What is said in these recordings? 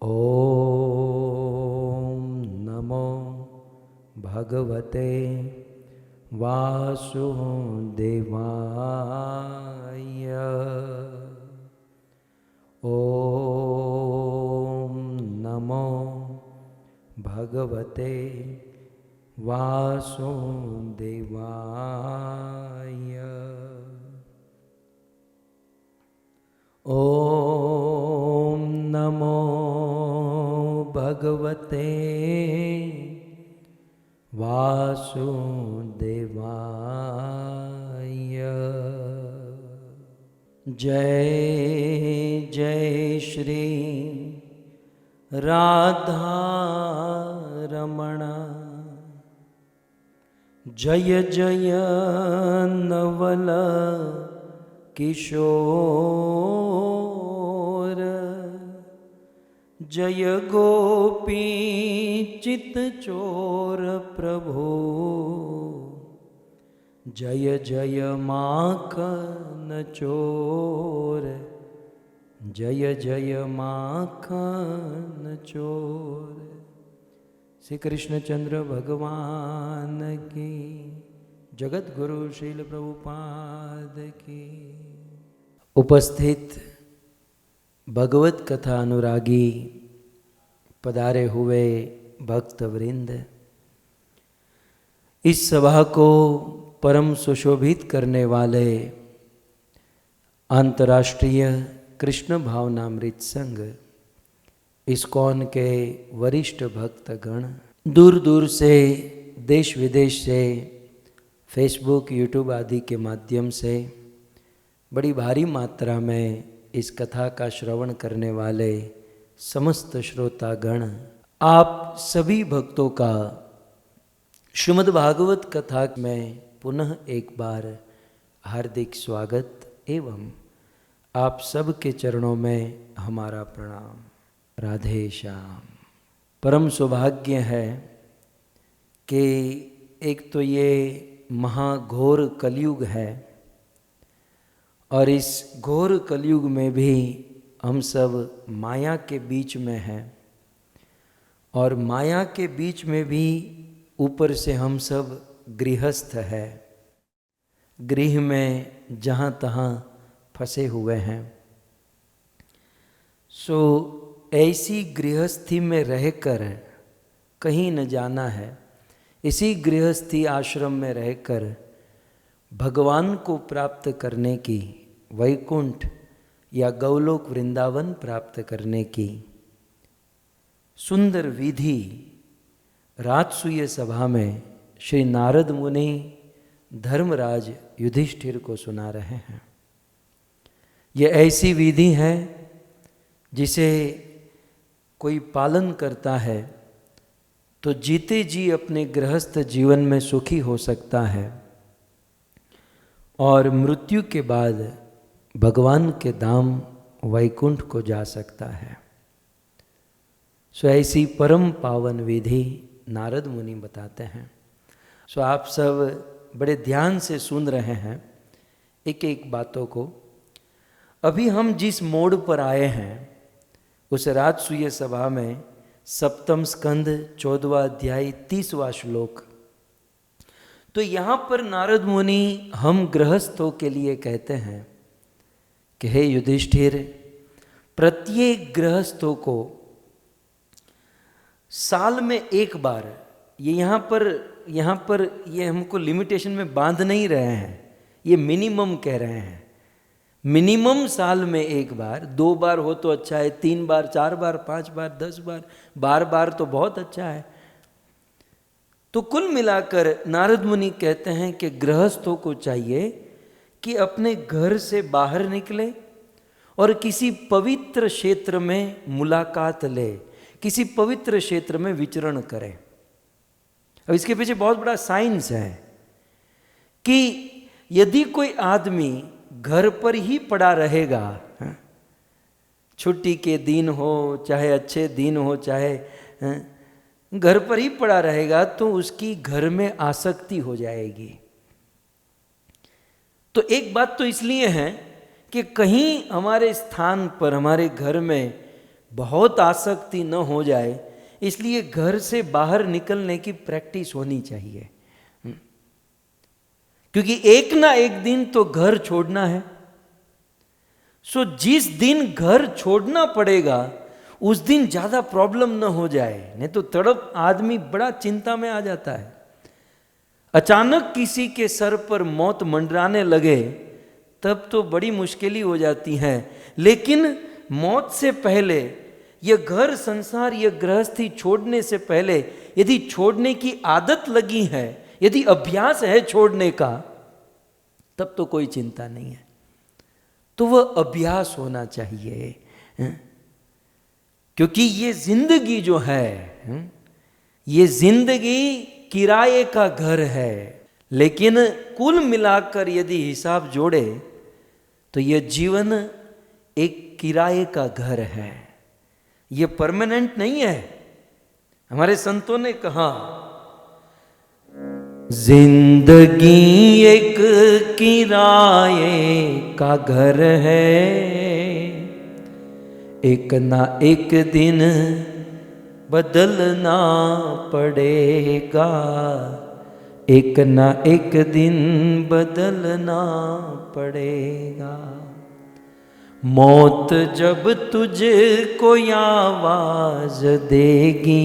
ॐ नमो भगवते वासुदेवाय। ॐ नमो भगवते वासुदेवाय। ॐ नमो भगवते वासुदेवाय। जय जय श्री राधा रमण, जय जय नवल किशोर, जय गोपी चित चोर प्रभु, जय जय माखन चोर, जय जय माखन चोर। श्री कृष्णचंद्र भगवान की, जगत गुरु श्रील प्रभुपाद की। उपस्थित भगवत कथा अनुरागी पधारे हुए भक्त वृंद, इस सभा को परम सुशोभित करने वाले अंतर्राष्ट्रीय कृष्ण भावनामृत संघ इस्कॉन के वरिष्ठ भक्तगण, दूर दूर से देश विदेश से फेसबुक यूट्यूब आदि के माध्यम से बड़ी भारी मात्रा में इस कथा का श्रवण करने वाले समस्त श्रोतागण, आप सभी भक्तों का श्रीमद् भागवत कथा में पुनः एक बार हार्दिक स्वागत एवं आप सब के चरणों में हमारा प्रणाम। राधे श्याम। परम सौभाग्य है कि एक तो ये महाघोर कलयुग है और इस घोर कलयुग में भी हम सब माया के बीच में हैं, और माया के बीच में भी ऊपर से हम सब गृहस्थ है, गृह में जहाँ तहाँ फंसे हुए हैं। सो ऐसी गृहस्थी में रहकर कहीं न जाना है, इसी गृहस्थी आश्रम में रहकर भगवान को प्राप्त करने की, वैकुंठ या गौलोक वृंदावन प्राप्त करने की सुंदर विधि राजसूय सभा में श्री नारद मुनि धर्मराज युधिष्ठिर को सुना रहे हैं। ये ऐसी विधि है जिसे कोई पालन करता है तो जीते जी अपने गृहस्थ जीवन में सुखी हो सकता है और मृत्यु के बाद भगवान के धाम वैकुंठ को जा सकता है। सो ऐसी परम पावन विधि नारद मुनि बताते हैं। सो आप सब बड़े ध्यान से सुन रहे हैं एक एक बातों को। अभी हम जिस मोड़ पर आए हैं उस राजसूय सभा में सप्तम स्कंद 14वां अध्याय 30वां श्लोक। तो यहाँ पर नारद मुनि हम गृहस्थों के लिए कहते हैं कि हे युधिष्ठिर, प्रत्येक गृहस्थों को साल में एक बार, ये यहाँ पर ये हमको लिमिटेशन में बांध नहीं रहे हैं, ये मिनिमम कह रहे हैं। मिनिमम साल में एक बार, 2 बार हो तो अच्छा है, 3 बार, 4 बार, 5 बार, 10 बार, 12 बार तो बहुत अच्छा है। तो कुल मिलाकर नारद मुनि कहते हैं कि गृहस्थों को चाहिए कि अपने घर से बाहर निकले और किसी पवित्र क्षेत्र में मुलाकात ले, किसी पवित्र क्षेत्र में विचरण करें। अब इसके पीछे बहुत बड़ा साइंस है कि यदि कोई आदमी घर पर ही पड़ा रहेगा, छुट्टी के दिन हो चाहे अच्छे दिन हो, चाहे घर पर ही पड़ा रहेगा तो उसकी घर में आसक्ति हो जाएगी। तो एक बात तो इसलिए है कि कहीं हमारे स्थान पर, हमारे घर में बहुत आसक्ति न हो जाए, इसलिए घर से बाहर निकलने की प्रैक्टिस होनी चाहिए। क्योंकि एक ना एक दिन तो घर छोड़ना है। सो जिस दिन घर छोड़ना पड़ेगा उस दिन ज्यादा प्रॉब्लम न हो जाए, नहीं तो तड़प आदमी बड़ा चिंता में आ जाता है। अचानक किसी के सर पर मौत मंडराने लगे तब तो बड़ी मुश्किल हो जाती है, लेकिन मौत से पहले, यह घर संसार, यह गृहस्थी छोड़ने से पहले यदि छोड़ने की आदत लगी है, यदि अभ्यास है छोड़ने का, तब तो कोई चिंता नहीं है। तो वह अभ्यास होना चाहिए, क्योंकि ये जिंदगी जो है, ये जिंदगी किराए का घर है। लेकिन कुल मिलाकर यदि हिसाब जोड़े तो यह जीवन एक किराए का घर है, ये परमानेंट नहीं है। हमारे संतों ने कहा, जिंदगी एक किराए का घर है, एक ना एक दिन बदलना पड़ेगा, एक ना एक दिन बदलना पड़ेगा। मौत जब तुझको आवाज देगी,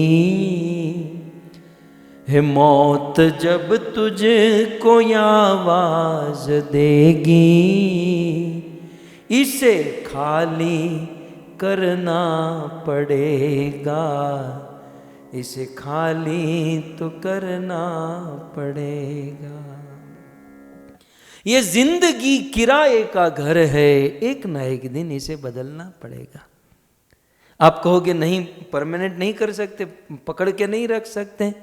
है मौत जब तुझको आवाज देगी, इसे खाली करना पड़ेगा, इसे खाली तो करना पड़ेगा। ये जिंदगी किराए का घर है, एक ना एक दिन इसे बदलना पड़ेगा। आप कहोगे नहीं, परमानेंट नहीं कर सकते, पकड़ के नहीं रख सकते।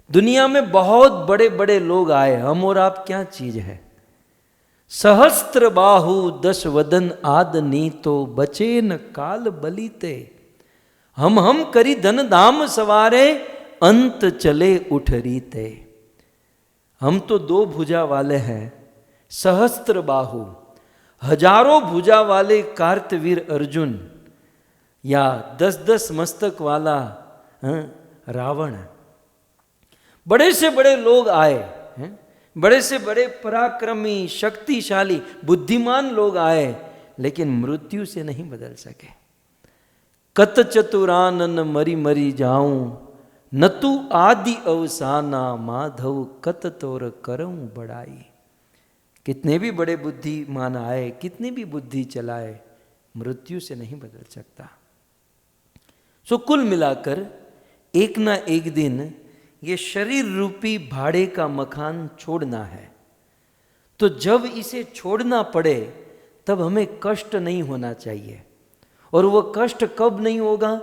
दुनिया में बहुत बड़े बड़े लोग आए, हम और आप क्या चीज है। सहस्त्र बाहु दश वदन आदनी तो बचे न काल बलीते, हम करी धन धाम सवारे, अंत चले उठ रीते। हम तो दो भुजा वाले हैं, सहस्त्र बाहु, हजारों भुजा वाले कार्तवीर अर्जुन, या 10-10 मस्तक वाला रावण। बड़े से बड़े लोग आए, बड़े से बड़े पराक्रमी, शक्तिशाली, बुद्धिमान लोग आए, लेकिन मृत्यु से नहीं बदल सके। कत चतुरानन मरी मरी जाऊं, न तू आदि अवसाना, माधव कत तोर करऊं बड़ाई। कितने भी बड़े बुद्धिमान आए, कितनी भी बुद्धि चलाए, मृत्यु से नहीं बदल सकता। सो कुल मिलाकर एक ना एक दिन ये शरीर रूपी भाड़े का मकान छोड़ना है। तो जब इसे छोड़ना पड़े तब हमें कष्ट नहीं होना चाहिए। और वह कष्ट कब नहीं होगा?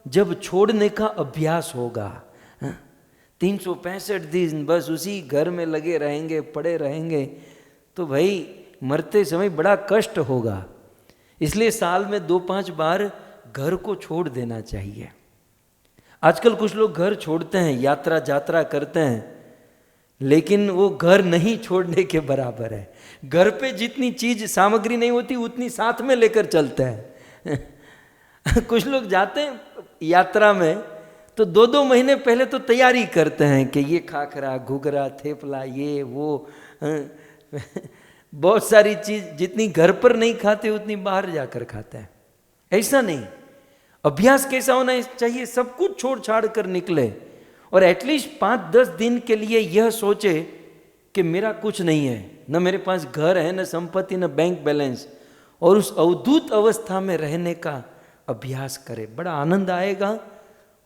जब छोड़ने का अभ्यास होगा। 365 दिन बस उसी घर में लगे रहेंगे, पड़े रहेंगे, तो भाई मरते समय बड़ा कष्ट होगा। इसलिए साल में 2-5 बार घर को छोड़ देना चाहिए। आजकल कुछ लोग घर छोड़ते हैं, यात्रा जात्रा करते हैं, लेकिन वो घर नहीं छोड़ने के बराबर है। घर पे जितनी चीज सामग्री नहीं होती उतनी साथ में लेकर चलते हैं। कुछ लोग जाते हैं यात्रा में तो 2-2 महीने पहले तो तैयारी करते हैं कि ये खाखरा, घुघरा, थेपला, ये वो बहुत सारी चीज जितनी घर पर नहीं खाते उतनी बाहर जाकर खाते हैं। ऐसा नहीं। अभ्यास कैसा होना चाहिए? सब कुछ छोड़ छाड़ कर निकले और एटलीस्ट 5-10 दिन के लिए यह सोचे कि मेरा कुछ नहीं है, न मेरे पास घर है, न संपत्ति, न बैंक बैलेंस, और उस अवधूत अवस्था में रहने का अभ्यास करे। बड़ा आनंद आएगा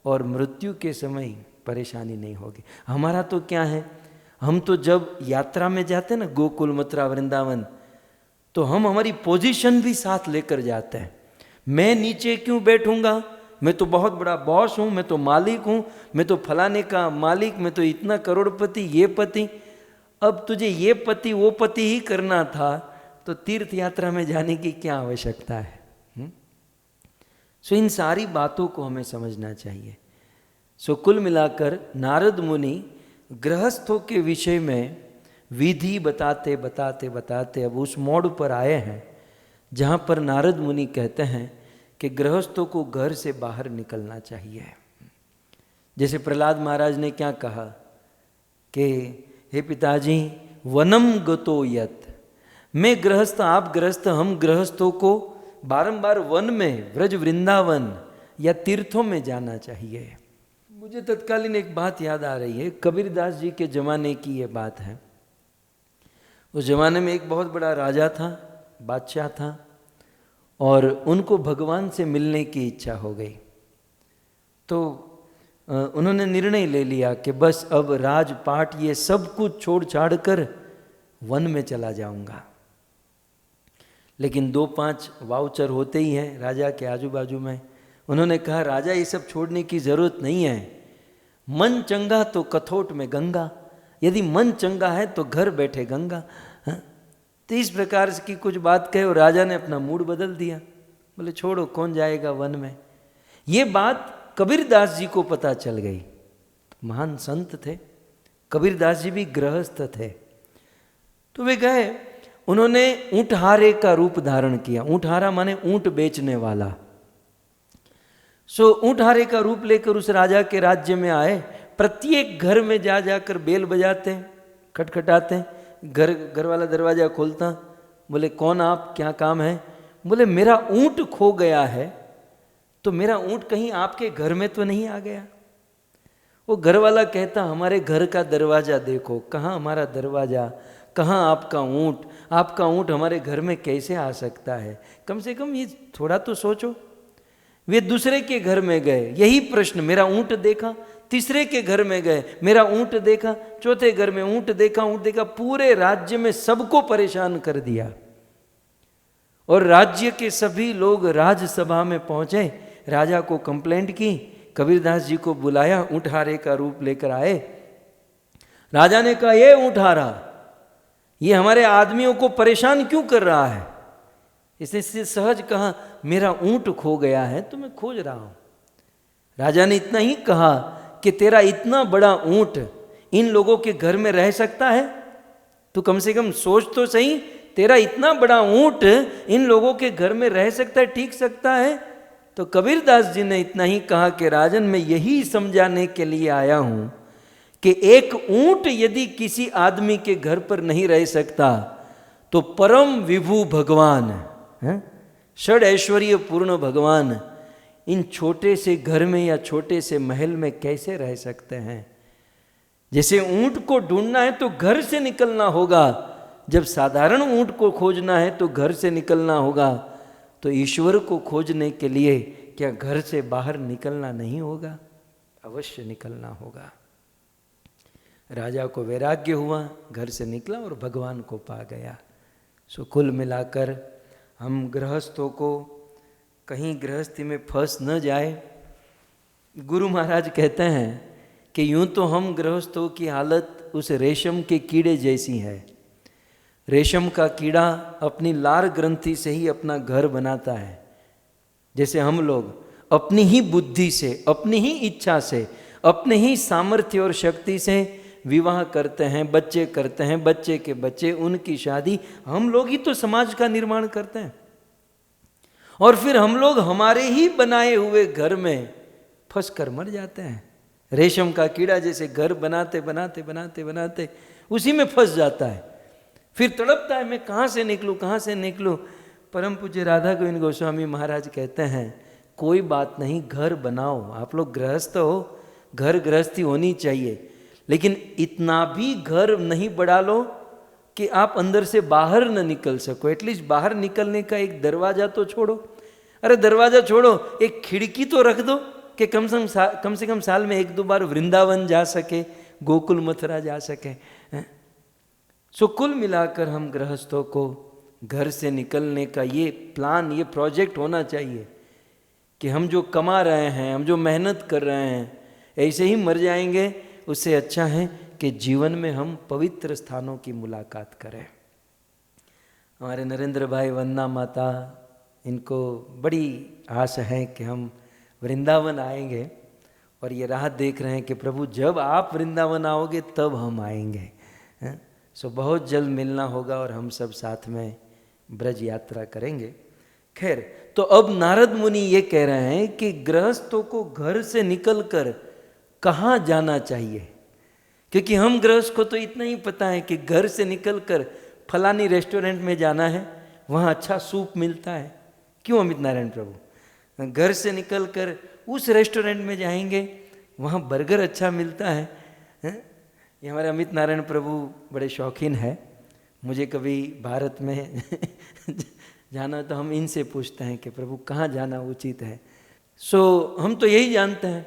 और मृत्यु के समय परेशानी नहीं होगी। हमारा तो क्या है, हम तो जब यात्रा में जाते हैं ना, गोकुल, मथुरा, वृंदावन, तो हम हमारी पोजीशन भी साथ लेकर जाते हैं। मैं नीचे क्यों बैठूंगा? मैं तो बहुत बड़ा बॉस हूं, मैं तो मालिक हूं, मैं तो फलाने का मालिक, मैं तो इतना करोड़पति, ये पति। अब तुझे ये पति वो पति ही करना था तो तीर्थ यात्रा में जाने की क्या आवश्यकता है? सो इन सारी बातों को हमें समझना चाहिए। सो कुल मिलाकर नारद मुनि गृहस्थों के विषय में विधि बताते बताते बताते अब उस मोड़ पर आए हैं जहाँ पर नारद मुनि कहते हैं कि गृहस्थों को घर से बाहर निकलना चाहिए। जैसे प्रहलाद महाराज ने क्या कहा कि हे पिताजी, वनम गतो यत, मैं गृहस्थ, आप गृहस्थ, हम गृहस्थों को बारंबार वन में, व्रज वृंदावन या तीर्थों में जाना चाहिए। मुझे तत्कालीन एक बात याद आ रही है, कबीरदास जी के जमाने की ये बात है। उस जमाने में एक बहुत बड़ा राजा था, बादशाह था, और उनको भगवान से मिलने की इच्छा हो गई। तो उन्होंने निर्णय ले लिया कि बस अब राजपाट ये सब कुछ छोड़ छाड़ कर वन में चला जाऊंगा। लेकिन 2-5 वाउचर होते ही हैं राजा के आजू बाजू में। उन्होंने कहा, राजा ये सब छोड़ने की जरूरत नहीं है, मन चंगा तो कथोट में गंगा, यदि मन चंगा है तो घर बैठे गंगा। हाँ? तो इस प्रकार की कुछ बात कहे और राजा ने अपना मूड बदल दिया, बोले छोड़ो, कौन जाएगा वन में। ये बात कबीरदास जी को पता चल गई। महान संत थे कबीरदास जी, भी गृहस्थ थे। तो वे गए, उन्होंने ऊंटहारे का रूप धारण किया। ऊंटहारा माने ऊंट बेचने वाला। सो ऊंटहारे का रूप लेकर उस राजा के राज्य में आए। प्रत्येक घर में जा जाकर बेल बजाते, खटखटाते, घर वाला दरवाजा खोलता, बोले कौन आप, क्या काम है। बोले मेरा ऊंट खो गया है, तो मेरा ऊंट कहीं आपके घर में तो नहीं आ गया। वो घर वाला कहता, हमारे घर का दरवाजा देखो, कहाँ हमारा दरवाजा, कहाँ आपका ऊंट, आपका ऊंट हमारे घर में कैसे आ सकता है, कम से कम ये थोड़ा तो सोचो। वे दूसरे के घर में गए, यही प्रश्न, मेरा ऊंट देखा। तीसरे के घर में गए, मेरा ऊंट देखा। चौथे घर में ऊंट देखा, ऊंट देखा। पूरे राज्य में सबको परेशान कर दिया। और राज्य के सभी लोग राजसभा में पहुंचे, राजा को कंप्लेंट की, कबीरदास जी को बुलाया, ऊंटहारे का रूप लेकर आए। राजा ने कहा, ये ऊंटहारा, ये हमारे आदमियों को परेशान क्यों कर रहा है। इसने सहज कहा, मेरा ऊंट खो गया है तो मैं खोज रहा हूं। राजा ने इतना ही कहा कि तेरा इतना बड़ा ऊंट इन लोगों के घर में रह सकता है, तो कम से कम सोच तो सही, तेरा इतना बड़ा ऊंट इन लोगों के घर में रह सकता है, टिक सकता है। तो कबीरदास जी ने इतना ही कहा कि राजन, मैं यही समझाने के लिए आया हूं कि एक ऊंट यदि किसी आदमी के घर पर नहीं रह सकता तो परम विभु भगवान, षड ऐश्वर्य पूर्ण भगवान इन छोटे से घर में या छोटे से महल में कैसे रह सकते हैं। जैसे ऊंट को ढूंढना है तो घर से निकलना होगा, जब साधारण ऊंट को खोजना है तो घर से निकलना होगा, तो ईश्वर को खोजने के लिए क्या घर से बाहर निकलना नहीं होगा? अवश्य निकलना होगा। राजा को वैराग्य हुआ, घर से निकला और भगवान को पा गया। सो कुल मिलाकर हम गृहस्थों को कहीं गृहस्थी में फंस न जाए। गुरु महाराज कहते हैं कि यूं तो हम गृहस्थों की हालत उस रेशम के कीड़े जैसी है। रेशम का कीड़ा अपनी लार ग्रंथि से ही अपना घर बनाता है। जैसे हम लोग अपनी ही बुद्धि से, अपनी ही इच्छा से, अपने ही सामर्थ्य और शक्ति से विवाह करते हैं, बच्चे करते हैं, बच्चे के बच्चे, उनकी शादी, हम लोग ही तो समाज का निर्माण करते हैं। और फिर हम लोग हमारे ही बनाए हुए घर में फंस कर मर जाते हैं। रेशम का कीड़ा जैसे घर बनाते बनाते बनाते बनाते उसी में फंस जाता है, फिर तड़पता है, मैं कहाँ से निकलूँ, कहाँ से निकलूँ। परम पूज्य राधा गोविंद गोस्वामी महाराज कहते हैं, कोई बात नहीं, घर बनाओ। आप लोग गृहस्थ हो, घर गृहस्थी होनी चाहिए, लेकिन इतना भी घर नहीं बढ़ा लो कि आप अंदर से बाहर न निकल सको। एटलीस्ट बाहर निकलने का एक दरवाजा तो छोड़ो। अरे दरवाजा छोड़ो, एक खिड़की तो रख दो कि कम से कम साल में 1-2 बार वृंदावन जा सके, गोकुल मथुरा जा सके। सो कुल मिलाकर हम गृहस्थों को घर से निकलने का ये प्लान, ये प्रोजेक्ट होना चाहिए कि हम जो कमा रहे हैं, हम जो मेहनत कर रहे हैं, ऐसे ही मर जाएंगे। उससे अच्छा है कि जीवन में हम पवित्र स्थानों की मुलाकात करें। हमारे नरेंद्र भाई, वंदना माता, इनको बड़ी आस है कि हम वृंदावन आएंगे, और ये राह देख रहे हैं कि प्रभु जब आप वृंदावन आओगे तब हम आएंगे। सो बहुत जल्द मिलना होगा और हम सब साथ में ब्रज यात्रा करेंगे। खैर, तो अब नारद मुनि ये कह रहे हैं कि गृहस्थों को घर से निकलकर कहाँ जाना चाहिए, क्योंकि हम गृहस्थ को तो इतना ही पता है कि घर से निकलकर फलानी रेस्टोरेंट में जाना है, वहाँ अच्छा सूप मिलता है। क्यों अमित नारायण प्रभु? घर से निकलकर उस रेस्टोरेंट में जाएंगे, वहाँ बर्गर अच्छा मिलता है। ये हमारे अमित नारायण प्रभु बड़े शौकीन है। मुझे कभी भारत में जाना तो हम इनसे पूछते हैं कि प्रभु कहाँ जाना उचित है। सो हम तो यही जानते हैं।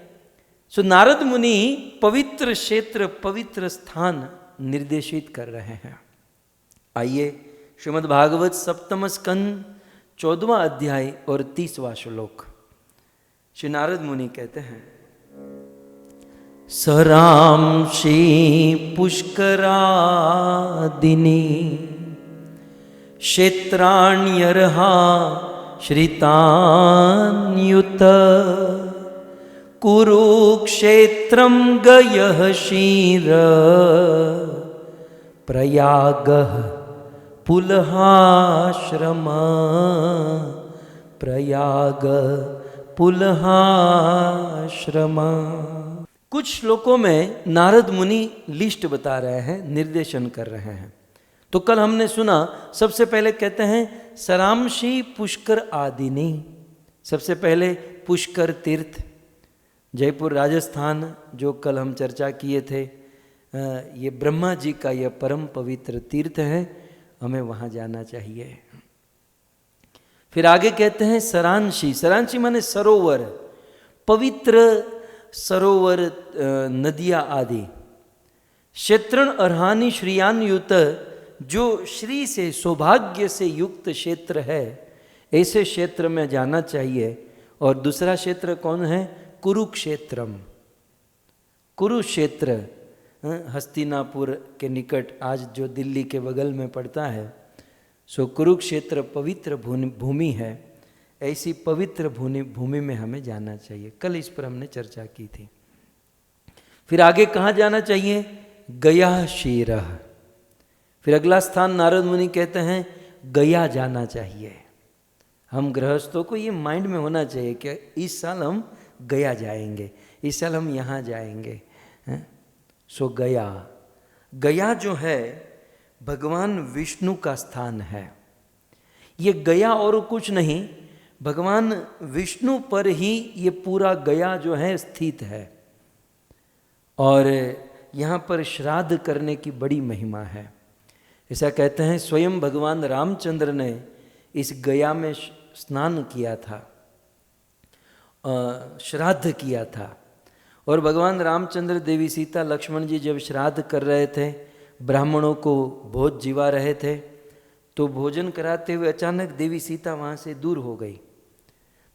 सो नारद मुनि पवित्र क्षेत्र, पवित्र स्थान निर्देशित कर रहे हैं। आइए श्रीमद् भागवत सप्तम स्कंद 14वां अध्याय और 30वां श्लोक। श्री नारद मुनि कहते हैं, सरांशी पुष्करादिनी क्षेत्राण्यर्हा श्रितान्युत कुरुक्षेत्रं गयः शीर प्रयागः पुलहाश्रम प्रयाग पुलहाश्रम। कुछ श्लोकों में नारद मुनि लिस्ट बता रहे हैं, निर्देशन कर रहे हैं। तो कल हमने सुना, सबसे पहले कहते हैं सरांशी पुष्कर आदिनी। सबसे पहले पुष्कर तीर्थ, जयपुर राजस्थान, जो कल हम चर्चा किए थे, ये ब्रह्मा जी का यह परम पवित्र तीर्थ है, हमें वहाँ जाना चाहिए। फिर आगे कहते हैं सरांशी। सरांशी माने सरोवर, पवित्र सरोवर, नदियाँ आदि। क्षेत्रण अर्हानि श्रियान्युत, जो श्री से, सौभाग्य से युक्त क्षेत्र है, ऐसे क्षेत्र में जाना चाहिए। और दूसरा क्षेत्र कौन है? कुरुक्षेत्रम। कुरुक्षेत्र हस्तिनापुर के निकट, आज जो दिल्ली के बगल में पड़ता है, सो कुरुक्षेत्र पवित्र भूमि है। ऐसी पवित्र भूमि में हमें जाना चाहिए। कल इस पर हमने चर्चा की थी। फिर आगे कहाँ जाना चाहिए? गया शीरह। फिर अगला स्थान नारद मुनि कहते हैं गया जाना चाहिए। हम गृहस्थों को ये माइंड में होना चाहिए कि इस साल हम गया जाएंगे, इस साल हम यहाँ जाएंगे। सो गया जो है भगवान विष्णु का स्थान है। ये गया और कुछ नहीं, भगवान विष्णु पर ही ये पूरा गया जो है स्थित है। और यहाँ पर श्राद्ध करने की बड़ी महिमा है। ऐसा कहते हैं स्वयं भगवान रामचंद्र ने इस गया में स्नान किया था, श्राद्ध किया था। और भगवान रामचंद्र, देवी सीता, लक्ष्मण जी जब श्राद्ध कर रहे थे, ब्राह्मणों को भोज जीवा रहे थे, तो भोजन कराते हुए अचानक देवी सीता वहाँ से दूर हो गई।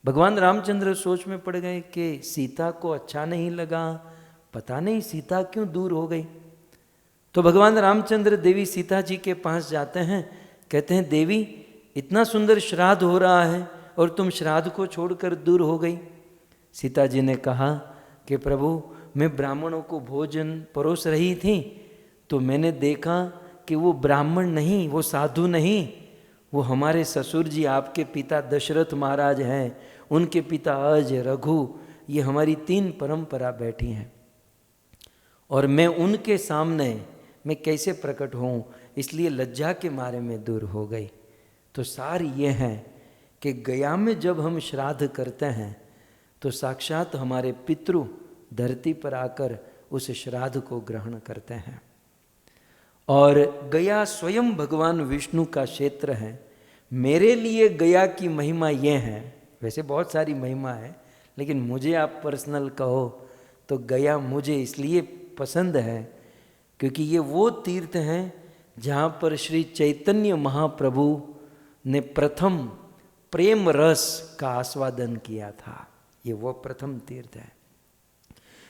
भगवान रामचंद्र सोच में पड़ गए कि सीता को अच्छा नहीं लगा, पता नहीं सीता क्यों दूर हो गई। तो भगवान रामचंद्र देवी सीता जी के पास जाते हैं, कहते हैं देवी इतना सुंदर श्राद्ध हो रहा है और तुम श्राद्ध को छोड़कर दूर हो गई। सीता जी ने कहा कि प्रभु, मैं ब्राह्मणों को भोजन परोस रही थी, तो मैंने देखा कि वो ब्राह्मण नहीं, वो साधु नहीं, वो हमारे ससुर जी, आपके पिता दशरथ महाराज हैं, उनके पिता अज, रघु, ये हमारी 3 परंपरा बैठी हैं। और मैं उनके सामने मैं कैसे प्रकट हूँ, इसलिए लज्जा के मारे में दूर हो गई। तो सार ये है कि गया में जब हम श्राद्ध करते हैं तो साक्षात हमारे पितृ धरती पर आकर उस श्राद्ध को ग्रहण करते हैं। और गया स्वयं भगवान विष्णु का क्षेत्र है। मेरे लिए गया की महिमा ये है, वैसे बहुत सारी महिमा है, लेकिन मुझे आप पर्सनल कहो तो गया मुझे इसलिए पसंद है क्योंकि ये वो तीर्थ हैं जहाँ पर श्री चैतन्य महाप्रभु ने प्रथम प्रेम रस का आस्वादन किया था। ये वो प्रथम तीर्थ है।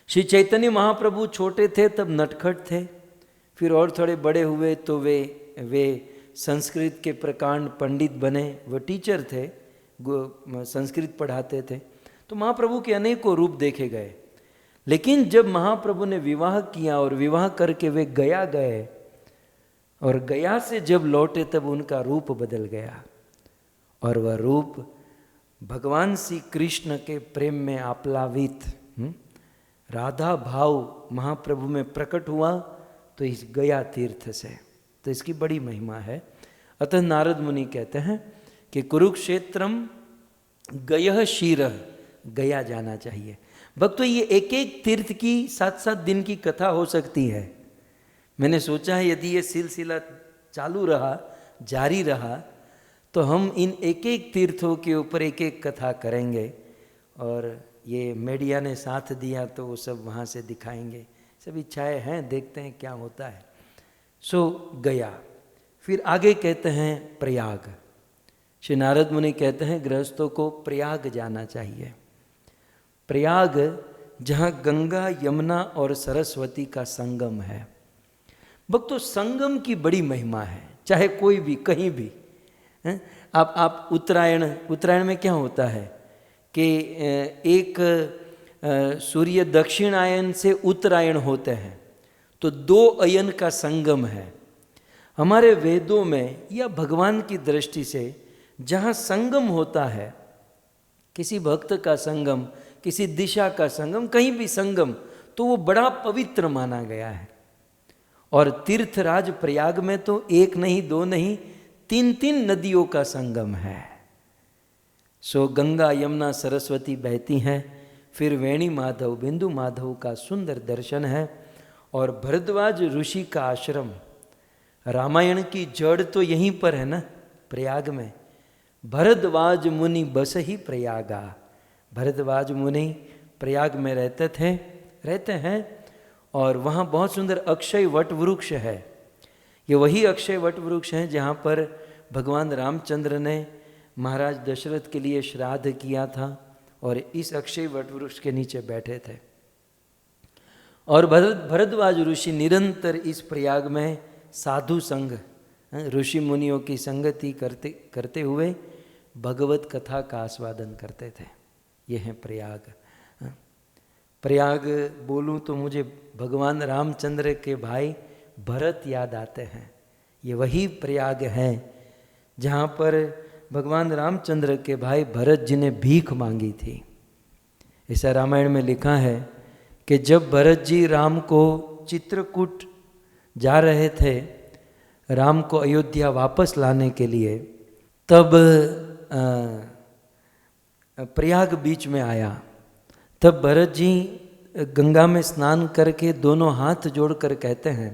श्री चैतन्य महाप्रभु छोटे थे तब नटखट थे, फिर और थोड़े बड़े हुए तो वे संस्कृत के प्रकांड पंडित बने, वो टीचर थे, संस्कृत पढ़ाते थे। तो महाप्रभु के अनेकों रूप देखे गए। लेकिन जब महाप्रभु ने विवाह किया और विवाह करके वे गया गए और गया से जब लौटे तब उनका रूप बदल गया। और वह रूप भगवान श्री कृष्ण के प्रेम में आप्लावित राधा भाव महाप्रभु में प्रकट हुआ तो इस गया तीर्थ से, तो इसकी बड़ी महिमा है। अतः नारद मुनि कहते हैं कि कुरुक्षेत्रम गयः शिरः, गया जाना चाहिए। भक्तों ये एक एक तीर्थ की 7-7 दिन की कथा हो सकती है। मैंने सोचा है यदि ये सिलसिला चालू रहा, जारी रहा, तो हम इन एक एक तीर्थों के ऊपर एक एक कथा करेंगे, और ये मीडिया ने साथ दिया तो वो सब वहाँ से दिखाएंगे। सब इच्छाएं हैं, देखते हैं क्या होता है। सो गया, फिर आगे कहते हैं प्रयाग। श्री नारद मुनि कहते हैं गृहस्थों को प्रयाग जाना चाहिए। प्रयाग जहाँ गंगा यमुना और सरस्वती का संगम है। भक्तों संगम की बड़ी महिमा है, चाहे कोई भी कहीं भी है? आप उत्तरायण में क्या होता है कि एक सूर्य दक्षिणायन से उत्तरायण होते हैं, तो 2 अयन का संगम है। हमारे वेदों में या भगवान की दृष्टि से जहाँ संगम होता है, किसी भक्त का संगम, किसी दिशा का संगम, कहीं भी संगम, तो वो बड़ा पवित्र माना गया है। और तीर्थराज प्रयाग में तो 1 नहीं 2 नहीं 3 नदियों का संगम है। सो गंगा यमुना सरस्वती बहती हैं, फिर वेणी माधव बिंदु माधव का सुंदर दर्शन है, और भरद्वाज ऋषि का आश्रम। रामायण की जड़ तो यहीं पर है ना, प्रयाग में। भरद्वाज मुनि बस ही प्रयागा। भरद्वाज मुनि प्रयाग में रहते हैं, और वहाँ बहुत सुंदर अक्षय वट वृक्ष है। ये वही अक्षय वट वृक्ष है जहाँ पर भगवान रामचंद्र ने महाराज दशरथ के लिए श्राद्ध किया था, और इस अक्षय वट वृक्ष के नीचे बैठे थे। और भरद्वाज ऋषि निरंतर इस प्रयाग में साधु संग, ऋषि मुनियों की संगति करते हुए भगवत कथा का आस्वादन करते थे। ये है प्रयाग। प्रयाग बोलूं तो मुझे भगवान रामचंद्र के भाई भरत याद आते हैं। ये वही प्रयाग है जहाँ पर भगवान रामचंद्र के भाई भरत जी ने भीख मांगी थी। ऐसा रामायण में लिखा है कि जब भरत जी राम को चित्रकूट जा रहे थे, राम को अयोध्या वापस लाने के लिए, तब प्रयाग बीच में आया। तब भरत जी गंगा में स्नान करके दोनों हाथ जोड़कर कहते हैं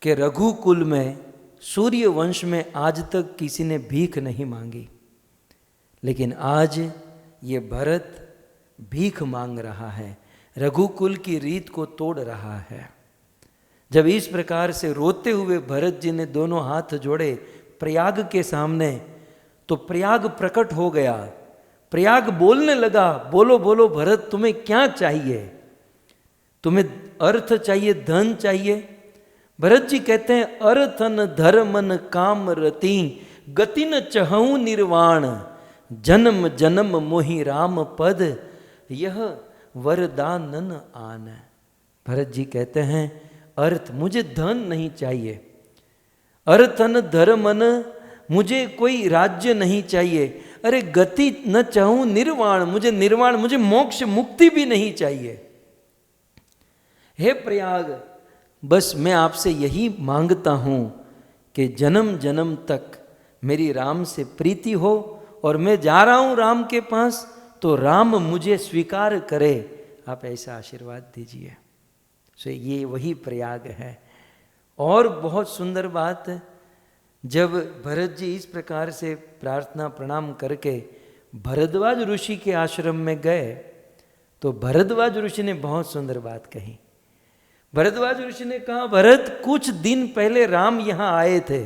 कि रघुकुल में सूर्य वंश में आज तक किसी ने भीख नहीं मांगी, लेकिन आज ये भरत भीख मांग रहा है, रघुकुल की रीत को तोड़ रहा है। जब इस प्रकार से रोते हुए भरत जी ने दोनों हाथ जोड़े प्रयाग के सामने, तो प्रयाग प्रकट हो गया। प्रयाग बोलने लगा, बोलो बोलो भरत, तुम्हें क्या चाहिए? तुम्हें अर्थ चाहिए, धन चाहिए? भरत जी कहते हैं अर्थन धर्मन काम रति गति न चहु निर्वाण जन्म जन्म मोहि राम पद यह वरदानन आन। भरत जी कहते हैं अर्थ, मुझे धन नहीं चाहिए, अर्थन धर्मन, मुझे कोई राज्य नहीं चाहिए, अरे गति न चाहूं निर्वाण, मुझे मोक्ष मुक्ति भी नहीं चाहिए। हे प्रयाग, बस मैं आपसे यही मांगता हूं कि जन्म जन्म तक मेरी राम से प्रीति हो, और मैं जा रहा हूं राम के पास तो राम मुझे स्वीकार करे, आप ऐसा आशीर्वाद दीजिए। सो ये वही प्रयाग है। और बहुत सुंदर बात, जब भरत जी इस प्रकार से प्रार्थना प्रणाम करके भरद्वाज ऋषि के आश्रम में गए, तो भरद्वाज ऋषि ने बहुत सुंदर बात कही। भरद्वाज ऋषि ने कहा, भरत, कुछ दिन पहले राम यहाँ आए थे,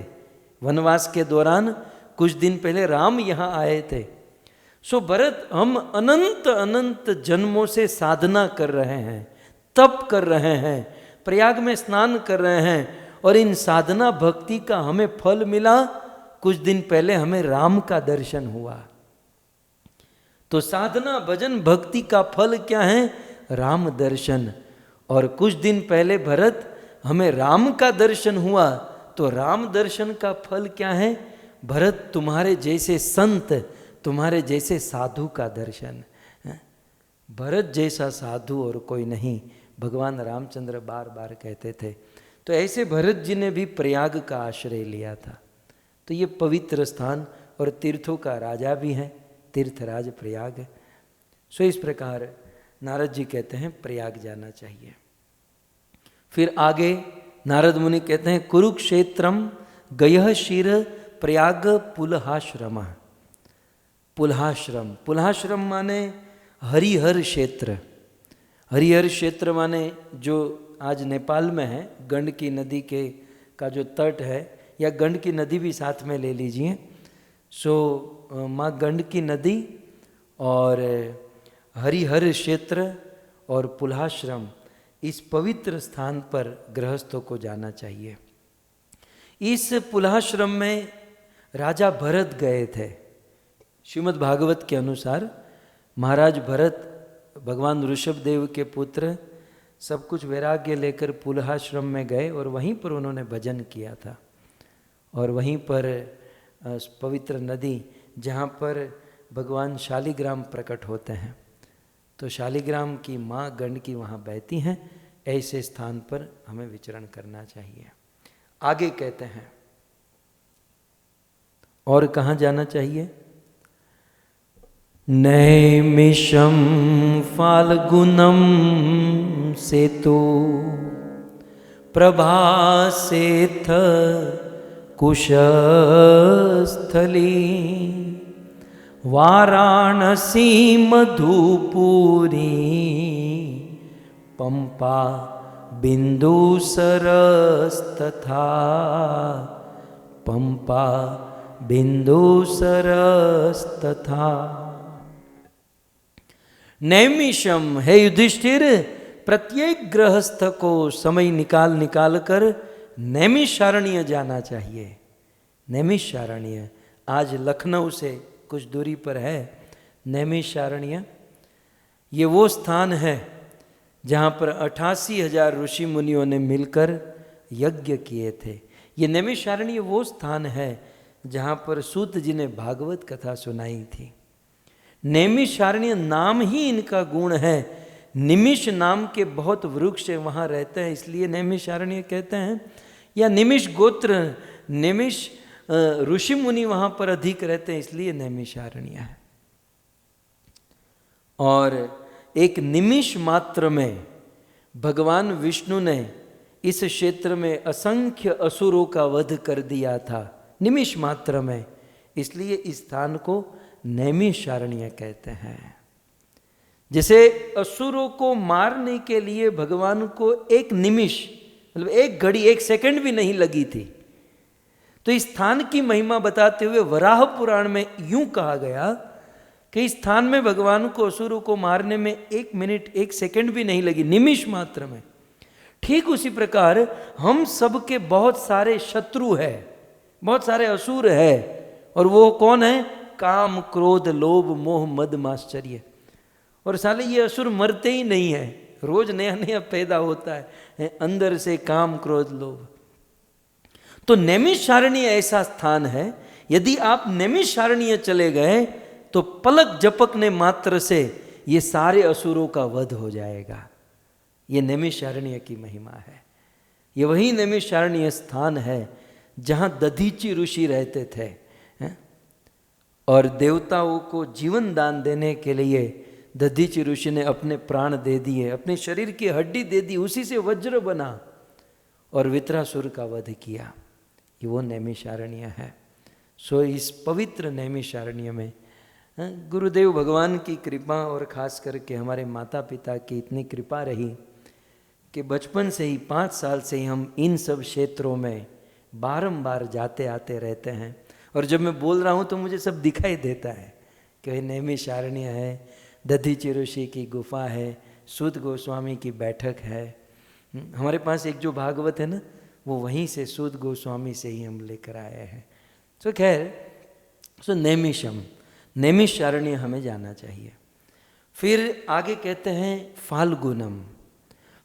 वनवास के दौरान कुछ दिन पहले राम यहाँ आए थे। सो भरत, हम अनंत अनंत जन्मों से साधना कर रहे हैं, तप कर रहे हैं, प्रयाग में स्नान कर रहे हैं, और इन साधना भक्ति का हमें फल मिला। कुछ दिन पहले हमें राम का दर्शन हुआ। तो साधना भजन भक्ति का फल क्या है? राम दर्शन। और कुछ दिन पहले भरत, हमें राम का दर्शन हुआ, तो राम दर्शन का फल क्या है? भरत, तुम्हारे जैसे संत तुम्हारे जैसे साधु का दर्शन। भरत जैसा साधु और कोई नहीं, भगवान रामचंद्र बार बार कहते थे। तो ऐसे भरत जी ने भी प्रयाग का आश्रय लिया था। तो ये पवित्र स्थान और तीर्थों का राजा भी है, तीर्थराज प्रयाग है। सो इस प्रकार नारद जी कहते हैं प्रयाग जाना चाहिए। फिर आगे नारद मुनि कहते हैं कुरुक्षेत्रम गयः शिर प्रयाग पुलहाश्रम। पुलहाश्रम, पुलहाश्रम माने हरिहर क्षेत्र। हरिहर क्षेत्र माने जो आज नेपाल में है, गंडकी नदी के का जो तट है, या गंडकी नदी भी साथ में ले लीजिए। सो माँ गंडकी नदी और हरिहर क्षेत्र और पुलहाश्रम, इस पवित्र स्थान पर गृहस्थों को जाना चाहिए। इस पुलहाश्रम में राजा भरत गए थे। श्रीमद् भागवत के अनुसार महाराज भरत भगवान ऋषभदेव के पुत्र सब कुछ वैराग्य लेकर पुलहाश्रम में गए और वहीं पर उन्होंने भजन किया था। और वहीं पर पवित्र नदी जहाँ पर भगवान शालिग्राम प्रकट होते हैं, तो शालिग्राम की माँ गंडकी वहाँ बहती हैं। ऐसे स्थान पर हमें विचरण करना चाहिए। आगे कहते हैं और कहाँ जाना चाहिए? नैमिषं फाल्गुनं सेतु प्रभासेथ कुशस्थली वाराणसी मधुपुरी पंपा बिंदुसरस्तथा पंपा बिंदुसरस्तथा। नैमिषम, है युधिष्ठिर, प्रत्येक गृहस्थ को समय निकाल कर नैमिषारण्य जाना चाहिए। नैमिषारण्य आज लखनऊ से कुछ दूरी पर है। नैमिषारण्य ये वो स्थान है जहाँ पर 88,000 ऋषि मुनियों ने मिलकर यज्ञ किए थे। ये नैमिषारण्य वो स्थान है जहाँ पर सूत जी ने भागवत कथा सुनाई थी। नैमिषारण्य नाम ही इनका गुण है। निमिष नाम के बहुत वृक्ष वहाँ रहते हैं, इसलिए नैमिषारण्य कहते हैं। या निमिष गोत्र, निमिष ऋषि मुनि वहाँ पर अधिक रहते हैं, इसलिए नैमिषारण्य है। और एक निमिष मात्र में भगवान विष्णु ने इस क्षेत्र में असंख्य असुरों का वध कर दिया था, निमिष मात्र में। इसलिए इस स्थान को नैमिषारण्य कहते हैं। जैसे असुरों को मारने के लिए भगवान को एक निमिष, मतलब एक घड़ी, एक सेकंड भी नहीं लगी थी। तो इस स्थान की महिमा बताते हुए वराह पुराण में यूं कहा गया कि इस स्थान में भगवान को असुरों को मारने में 1 मिनट 1 सेकंड भी नहीं लगी, निमिष मात्र में। ठीक उसी प्रकार हम सब के बहुत सारे शत्रु है, बहुत सारे असुर है। और वो कौन है? काम, क्रोध, लोभ, मोह, मद, माश्चर्य। और साले ये असुर मरते ही नहीं है, रोज नया नया पैदा होता है अंदर से काम, क्रोध, लोभ। तो नैमिषारण्य ऐसा स्थान है, यदि आप नैमिषारण्य चले गए तो पलक झपकने मात्र से ये सारे असुरों का वध हो जाएगा। ये नैमिषारण्य की महिमा है। ये वही नैमिषारण्य स्थान है जहाँ दधीचि ऋषि रहते थे और देवताओं को जीवन दान देने के लिए दधीचि ऋषि ने अपने प्राण दे दिए, अपने शरीर की हड्डी दे दी, उसी से वज्र बना और वित्रासुर का वध किया। ये वो नैमिषारण्य है। सो इस पवित्र नैमिषारण्य में गुरुदेव भगवान की कृपा और खास करके हमारे माता पिता की इतनी कृपा रही कि बचपन से ही 5 साल से ही हम इन सब क्षेत्रों में बारंबार जाते आते रहते हैं। और जब मैं बोल रहा हूँ तो मुझे सब दिखाई देता है कि नैमिषारण्य है, दधीचि ऋषि की गुफा है, सूत गोस्वामी की बैठक है। हमारे पास एक जो भागवत है ना, वो वहीं से सूत गोस्वामी से ही हम लेकर आए हैं। तो खैर, सो नैमिषम, नैमिषारण्य हमें जाना चाहिए। फिर आगे कहते हैं फाल्गुनम।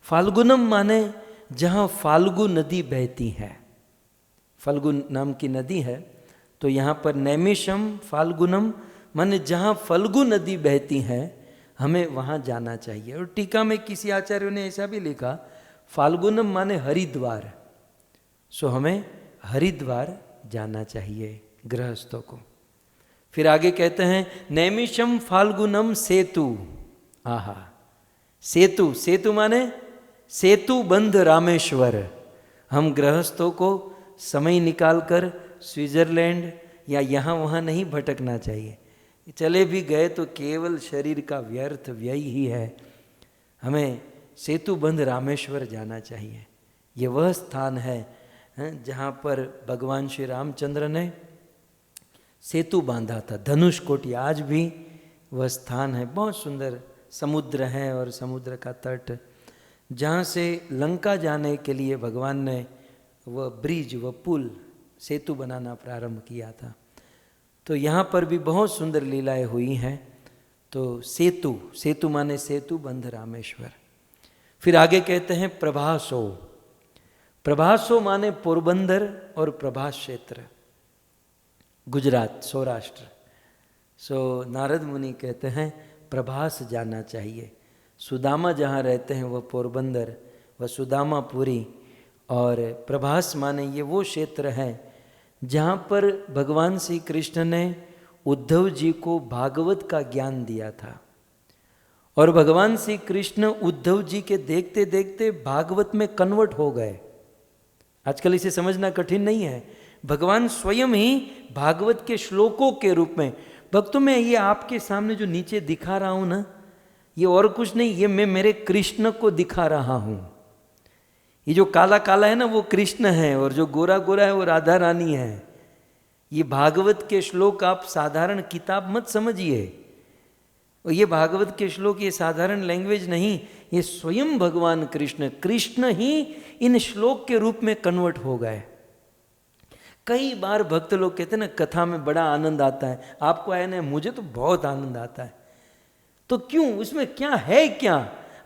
फाल्गुनम माने जहाँ फाल्गु नदी बहती है। फाल्गुन नाम की नदी है। तो यहाँ पर नैमिषम फाल्गुनम माने जहाँ फल्गु नदी बहती है हमें वहाँ जाना चाहिए। और टीका में किसी आचार्यों ने ऐसा भी लिखा, फाल्गुनम माने हरिद्वार, सो हमें हरिद्वार जाना चाहिए गृहस्थों को। फिर आगे कहते हैं नैमिषम फाल्गुनम सेतु, आहा सेतु, सेतु माने सेतु बंध रामेश्वर। हम गृहस्थों को समय निकालकर स्विट्जरलैंड या यहाँ वहाँ नहीं भटकना चाहिए। चले भी गए तो केवल शरीर का व्यर्थ व्यय ही है। हमें सेतु बंध रामेश्वर जाना चाहिए। ये वह स्थान है जहाँ पर भगवान श्री रामचंद्र ने सेतु बांधा था, धनुष कोटि। आज भी वह स्थान है, बहुत सुंदर समुद्र है और समुद्र का तट, जहाँ से लंका जाने के लिए भगवान ने वह ब्रिज, वह पुल, सेतु बनाना प्रारंभ किया था। तो यहाँ पर भी बहुत सुंदर लीलाएं हुई हैं। तो सेतु, सेतु माने सेतु बंध रामेश्वर। फिर आगे कहते हैं प्रभासो, प्रभासो माने पोरबंदर और प्रभास क्षेत्र, गुजरात, सौराष्ट्र। सो नारद मुनि कहते हैं प्रभास जाना चाहिए। सुदामा जहाँ रहते हैं वह पोरबंदर, वह सुदामापुरी, और प्रभास माने ये वो क्षेत्र है जहाँ पर भगवान श्री कृष्ण ने उद्धव जी को भागवत का ज्ञान दिया था। और भगवान श्री कृष्ण उद्धव जी के देखते देखते भागवत में कन्वर्ट हो गए। आजकल इसे समझना कठिन नहीं है। भगवान स्वयं ही भागवत के श्लोकों के रूप में, भक्तों में ये आपके सामने जो नीचे दिखा रहा हूँ ना, ये और कुछ नहीं, ये मैं मेरे कृष्ण को दिखा रहा हूँ। ये जो काला काला है ना वो कृष्ण है, और जो गोरा गोरा है वो राधा रानी है। ये भागवत के श्लोक आप साधारण किताब मत समझिए, और ये भागवत के श्लोक ये साधारण लैंग्वेज नहीं, ये स्वयं भगवान कृष्ण, कृष्ण ही इन श्लोक के रूप में कन्वर्ट हो गए। कई बार भक्त लोग कहते हैं ना कथा में बड़ा आनंद आता है, आपको आया ना, मुझे तो बहुत आनंद आता है। तो क्यों, उसमें क्या है, क्या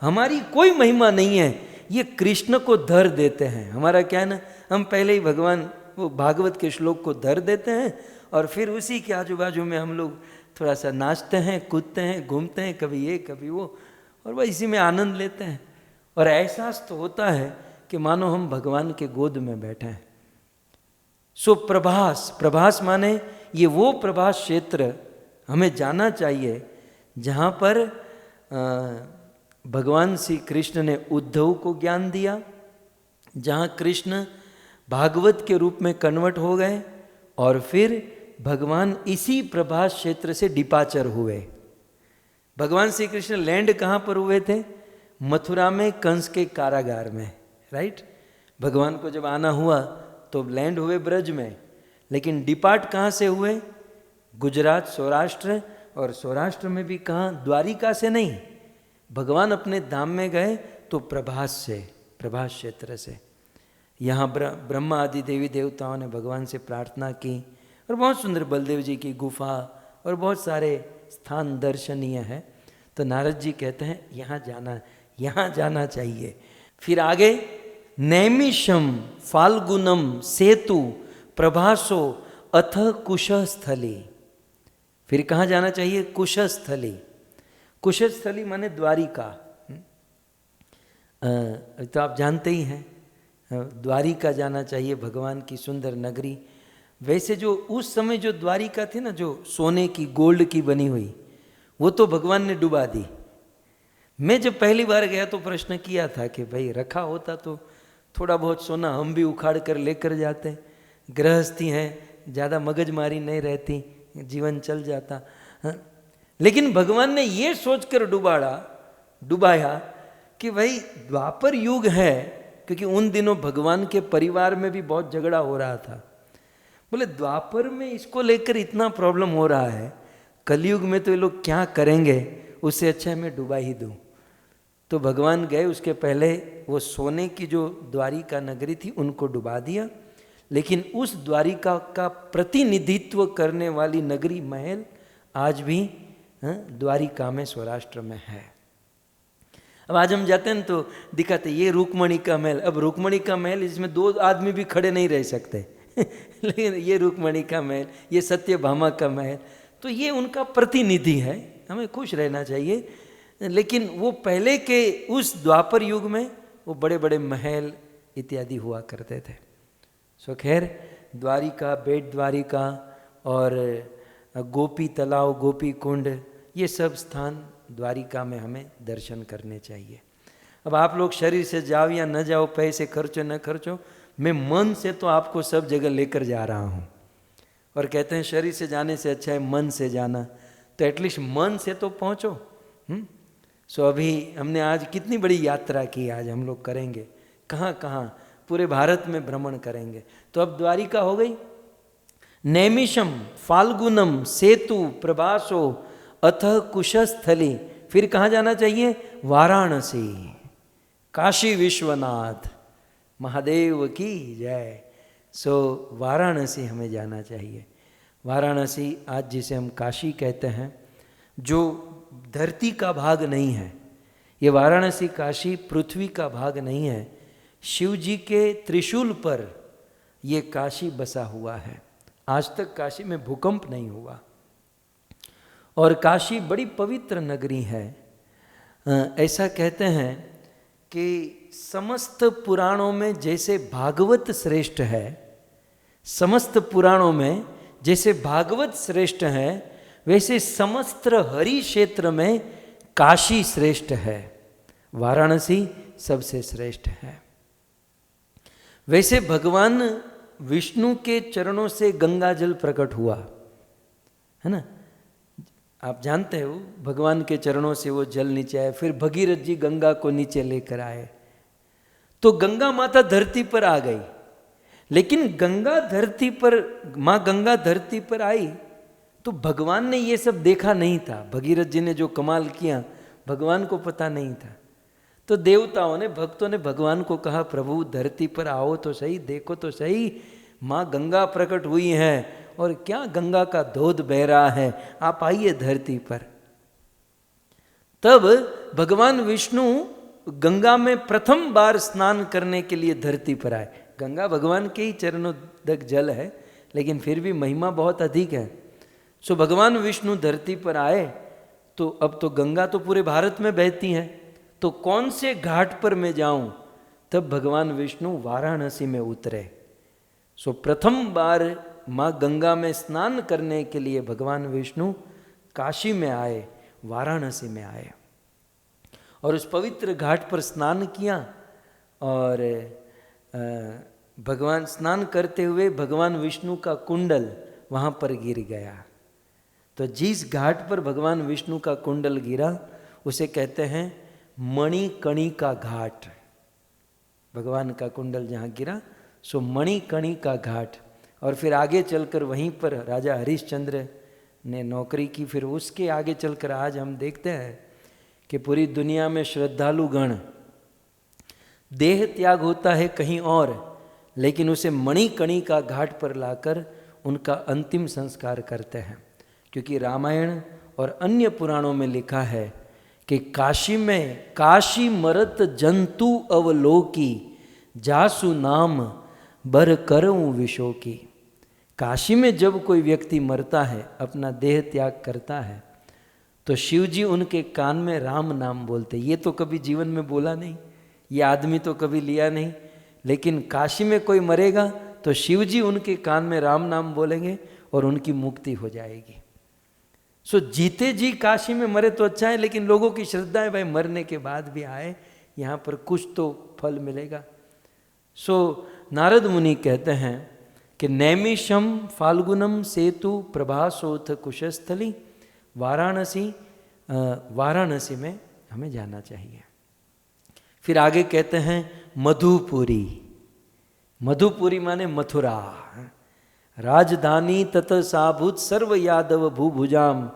हमारी कोई महिमा नहीं है, ये कृष्ण को धर देते हैं। हमारा क्या है ना, हम पहले ही भगवान वो भागवत के श्लोक को धर देते हैं, और फिर उसी के आजू बाजू में हम लोग थोड़ा सा नाचते हैं, कूदते हैं, घूमते हैं, कभी ये कभी वो, और वह इसी में आनंद लेते हैं। और एहसास तो होता है कि मानो हम भगवान के गोद में बैठे हैं। सो प्रभास, प्रभास माने ये वो प्रभास क्षेत्र हमें जाना चाहिए जहाँ पर भगवान श्री कृष्ण ने उद्धव को ज्ञान दिया, जहाँ कृष्ण भागवत के रूप में कन्वर्ट हो गए, और फिर भगवान इसी प्रभास क्षेत्र से डिपाचर हुए। भगवान श्री कृष्ण लैंड कहाँ पर हुए थे? मथुरा में कंस के कारागार में, राइट। भगवान को जब आना हुआ तो लैंड हुए ब्रज में, लेकिन डिपार्ट कहाँ से हुए? गुजरात, सौराष्ट्र, और सौराष्ट्र में भी कहाँ? द्वारिका से नहीं, भगवान अपने धाम में गए तो प्रभास से, प्रभास क्षेत्र से। यहाँ ब्रह्मा आदि देवी देवताओं ने भगवान से प्रार्थना की, और बहुत सुंदर बलदेव जी की गुफा और बहुत सारे स्थान दर्शनीय है। तो नारद जी कहते हैं यहाँ जाना चाहिए। फिर आगे नैमिषम फाल्गुनम सेतु प्रभासो अथ कुशस्थली। फिर कहाँ जाना चाहिए? कुशस्थली। कुशस्थली माने द्वारिका। तो आप जानते ही हैं द्वारिका जाना चाहिए, भगवान की सुंदर नगरी। वैसे जो उस समय जो द्वारिका थी ना, जो सोने की, गोल्ड की बनी हुई, वो तो भगवान ने डुबा दी। मैं जब पहली बार गया तो प्रश्न किया था कि भाई रखा होता तो थोड़ा बहुत सोना हम भी उखाड़ कर लेकर जाते, गृहस्थी हैं, ज़्यादा मगजमारी नहीं रहती, जीवन चल जाता। लेकिन भगवान ने ये सोचकर डुबाया कि भाई द्वापर युग है, क्योंकि उन दिनों भगवान के परिवार में भी बहुत झगड़ा हो रहा था। बोले द्वापर में इसको लेकर इतना प्रॉब्लम हो रहा है, कलयुग में तो ये लोग क्या करेंगे, उससे अच्छा मैं डुबा ही दूँ। तो भगवान गए, उसके पहले वो सोने की जो द्वारिका नगरी थी उनको डुबा दिया, लेकिन उस द्वारिका का प्रतिनिधित्व करने वाली नगरी, महल आज भी द्वारिका में, सौराष्ट्र में है। अब आज हम जाते हैं तो दिखाते ये रुक्मणी का महल। अब रुक्मणी का महल इसमें 2 आदमी भी खड़े नहीं रह सकते लेकिन ये रुक्मणी का महल, ये सत्यभामा का महल। तो ये उनका प्रतिनिधि है, हमें खुश रहना चाहिए। लेकिन वो पहले के उस द्वापर युग में वो बड़े बड़े महल इत्यादि हुआ करते थे। सो खैर, द्वारिका, बेट द्वारिका और गोपी तालाब, गोपी कुंड, ये सब स्थान द्वारिका में हमें दर्शन करने चाहिए। अब आप लोग शरीर से जाओ या न जाओ, पैसे खर्चो न खर्चो, मैं मन से तो आपको सब जगह लेकर जा रहा हूँ। और कहते हैं शरीर से जाने से अच्छा है मन से जाना, तो एटलीस्ट मन से तो पहुँचो। सो अभी हमने आज कितनी बड़ी यात्रा की, आज हम लोग करेंगे कहाँ कहाँ, पूरे भारत में भ्रमण करेंगे। तो अब द्वारिका हो गई। नैमिषम फाल्गुनम सेतु प्रभासो अथ कुशस्थली, फिर कहाँ जाना चाहिए? वाराणसी, काशी विश्वनाथ महादेव की जय। सो वाराणसी हमें जाना चाहिए। वाराणसी आज जिसे हम काशी कहते हैं, जो धरती का भाग नहीं है, ये वाराणसी काशी पृथ्वी का भाग नहीं है, शिव जी के त्रिशूल पर ये काशी बसा हुआ है। आज तक काशी में भूकंप नहीं हुआ और काशी बड़ी पवित्र नगरी है। ऐसा कहते हैं कि समस्त पुराणों में जैसे भागवत श्रेष्ठ है, समस्त पुराणों में जैसे भागवत श्रेष्ठ है, वैसे समस्त हरि क्षेत्र में काशी श्रेष्ठ है, वाराणसी सबसे श्रेष्ठ है। वैसे भगवान विष्णु के चरणों से गंगा जल प्रकट हुआ है ना, आप जानते हो, भगवान के चरणों से वो जल नीचे आए, फिर भगीरथ जी गंगा को नीचे लेकर आए, तो गंगा माता धरती पर आ गई। लेकिन गंगा धरती पर, माँ गंगा धरती पर आई तो भगवान ने ये सब देखा नहीं था। भगीरथ जी ने जो कमाल किया भगवान को पता नहीं था। तो देवताओं ने, भक्तों ने भगवान को कहा, प्रभु धरती पर आओ तो सही, देखो तो सही, माँ गंगा प्रकट हुई है और क्या गंगा का धोध बह रहा है, आप आइए धरती पर। तब भगवान विष्णु गंगा में प्रथम बार स्नान करने के लिए धरती पर आए। गंगा भगवान के ही चरणों तक जल है, लेकिन फिर भी महिमा बहुत अधिक है। सो भगवान विष्णु धरती पर आए तो अब तो गंगा तो पूरे भारत में बहती है, तो कौन से घाट पर मैं जाऊं? तब भगवान विष्णु वाराणसी में उतरे। सो प्रथम बार माँ गंगा में स्नान करने के लिए भगवान विष्णु काशी में आए, वाराणसी में आए और उस पवित्र घाट पर स्नान किया। और भगवान स्नान करते हुए भगवान विष्णु का कुंडल वहाँ पर गिर गया। तो जिस घाट पर भगवान विष्णु का कुंडल गिरा उसे कहते हैं मणिकर्णिका घाट। भगवान का कुंडल जहाँ गिरा सो मणिकर्णिका घाट। और फिर आगे चलकर वहीं पर राजा हरिश्चंद्र ने नौकरी की। फिर उसके आगे चलकर आज हम देखते हैं कि पूरी दुनिया में श्रद्धालु गण, देह त्याग होता है कहीं और, लेकिन उसे मणिकर्णिका घाट पर लाकर उनका अंतिम संस्कार करते हैं। क्योंकि रामायण और अन्य पुराणों में लिखा है कि काशी में काशी मरत जंतु अवलोकी, जासु नाम बर करऊं विशो की। काशी में जब कोई व्यक्ति मरता है, अपना देह त्याग करता है, तो शिव जी उनके कान में राम नाम बोलते। ये तो कभी जीवन में बोला नहीं, ये आदमी तो कभी लिया नहीं, लेकिन काशी में कोई मरेगा तो शिव जी उनके कान में राम नाम बोलेंगे और उनकी मुक्ति हो जाएगी। सो जीते जी काशी में मरे तो अच्छा है, लेकिन लोगों की श्रद्धा है भाई मरने के बाद भी आए, यहाँ पर कुछ तो फल मिलेगा। सो नारद मुनि कहते हैं कि नैमिषम फाल्गुनम सेतु प्रभासोथ कुशस्थली, वाराणसी में हमें जाना चाहिए। फिर आगे कहते हैं मधुपुरी। मधुपुरी माने मथुरा, राजधानी तत साभूत सर्व यादव भूभुजाम,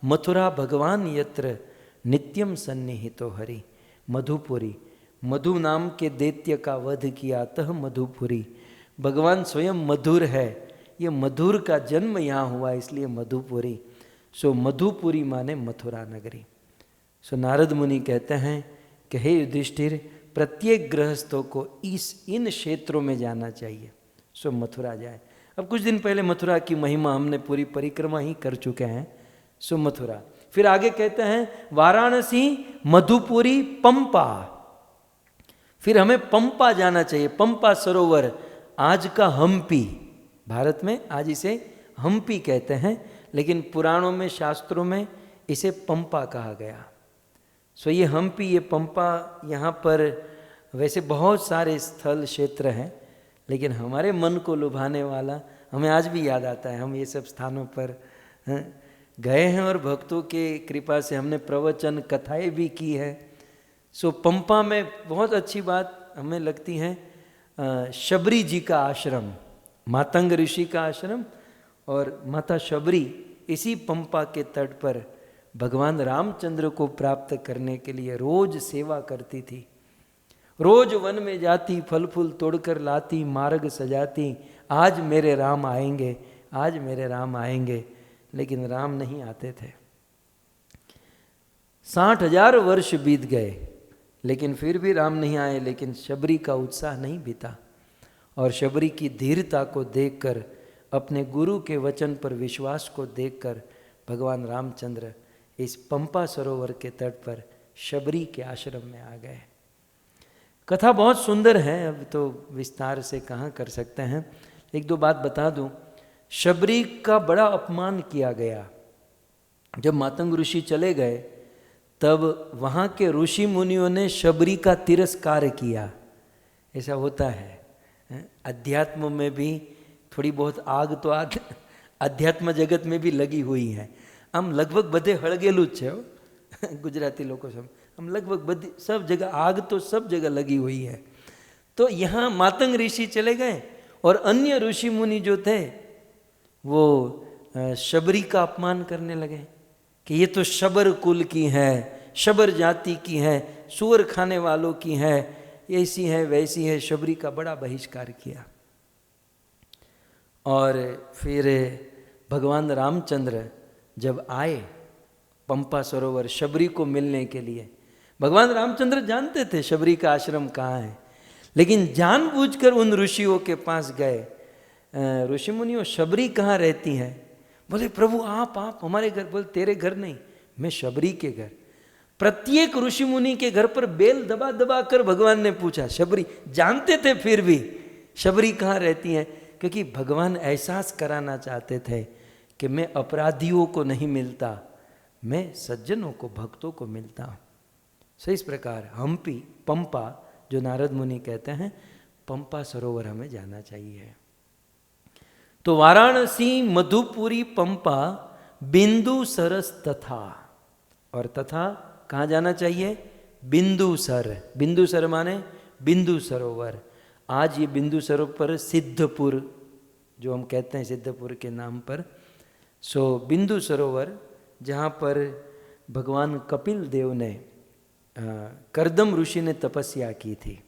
मथुरा भगवान यत्र नित्यम सन्निहितो हरि। मधुपुरी, मधु नाम के दैत्य का वध किया तह मधुपुरी। भगवान स्वयं मधुर है, ये मधुर का जन्म यहाँ हुआ इसलिए मधुपुरी। सो मधुपुरी माने मथुरा नगरी। सो नारद मुनि कहते हैं कि हे युधिष्ठिर, प्रत्येक गृहस्थों को इन क्षेत्रों में जाना चाहिए। सो मथुरा जाए। अब कुछ दिन पहले मथुरा की महिमा हमने पूरी परिक्रमा ही कर चुके हैं, सो मथुरा। फिर आगे कहते हैं वाराणसी, मधुपुरी, पंपा। फिर हमें पंपा जाना चाहिए, पंपा सरोवर, आज का हम्पी। भारत में आज इसे हम्पी कहते हैं, लेकिन पुराणों में, शास्त्रों में इसे पंपा कहा गया। सो ये हम्पी, ये पंपा, यहाँ पर वैसे बहुत सारे स्थल क्षेत्र हैं, लेकिन हमारे मन को लुभाने वाला हमें आज भी याद आता है। हम ये सब स्थानों पर गए हैं और भक्तों के कृपा से हमने प्रवचन, कथाएं भी की है। सो पंपा में बहुत अच्छी बात हमें लगती है, शबरी जी का आश्रम, मातंग ऋषि का आश्रम, और माता शबरी इसी पंपा के तट पर भगवान रामचंद्र को प्राप्त करने के लिए रोज सेवा करती थी। रोज वन में जाती, फल फूल तोड़कर लाती, मार्ग सजाती, आज मेरे राम आएंगे, आज मेरे राम आएंगे, लेकिन राम नहीं आते थे। 60,000 वर्ष बीत गए, लेकिन फिर भी राम नहीं आए। लेकिन शबरी का उत्साह नहीं बीता, और शबरी की धीरता को देखकर, अपने गुरु के वचन पर विश्वास को देखकर भगवान रामचंद्र इस पंपा सरोवर के तट पर शबरी के आश्रम में आ गए। कथा बहुत सुंदर है, अब तो विस्तार से कहाँ कर सकते हैं। एक दो बात बता दूं, शबरी का बड़ा अपमान किया गया। जब मातंग ऋषि चले गए, तब वहाँ के ऋषि मुनियों ने शबरी का तिरस्कार किया। ऐसा होता है, अध्यात्म में भी थोड़ी बहुत आग तो अध्यात्म जगत में भी लगी हुई है। हम लगभग बधे हड़गेलू छे गुजराती लोग सब, हम लगभग बधी सब जगह आग तो सब जगह लगी हुई है। तो यहाँ मातंग ऋषि चले गए, और अन्य ऋषि मुनि जो थे वो शबरी का अपमान करने लगे कि ये तो शबर कुल की है, शबर जाति की है, सुअर खाने वालों की है, ऐसी है वैसी है। शबरी का बड़ा बहिष्कार किया। और फिर भगवान रामचंद्र जब आए पंपा सरोवर शबरी को मिलने के लिए, भगवान रामचंद्र जानते थे शबरी का आश्रम कहाँ है, लेकिन जानबूझकर उन ऋषियों के पास गए। ऋषि मुनियों, शबरी कहाँ रहती है? बोले प्रभु आप हमारे घर। बोले तेरे घर नहीं, मैं शबरी के घर। प्रत्येक ऋषि मुनि के घर पर बेल दबा दबा कर भगवान ने पूछा। शबरी जानते थे, फिर भी शबरी कहाँ रहती है, क्योंकि भगवान एहसास कराना चाहते थे कि मैं अपराधियों को नहीं मिलता, मैं सज्जनों को, भक्तों को मिलता हूँ। सो इस प्रकार हम्पी, पंपा, जो नारद मुनि कहते हैं, पंपा सरोवर हमें जाना चाहिए। तो वाराणसी, मधुपुरी, पंपा, बिंदु सरस तथा, और तथा कहाँ जाना चाहिए? बिंदुसर। बिंदुसर माने बिंदु सरोवर। आज ये बिंदु सरोवर सिद्धपुर, जो हम कहते हैं सिद्धपुर के नाम पर, सो बिंदु सरोवर, जहाँ पर भगवान कपिल देव ने, करदम ऋषि ने तपस्या की थी।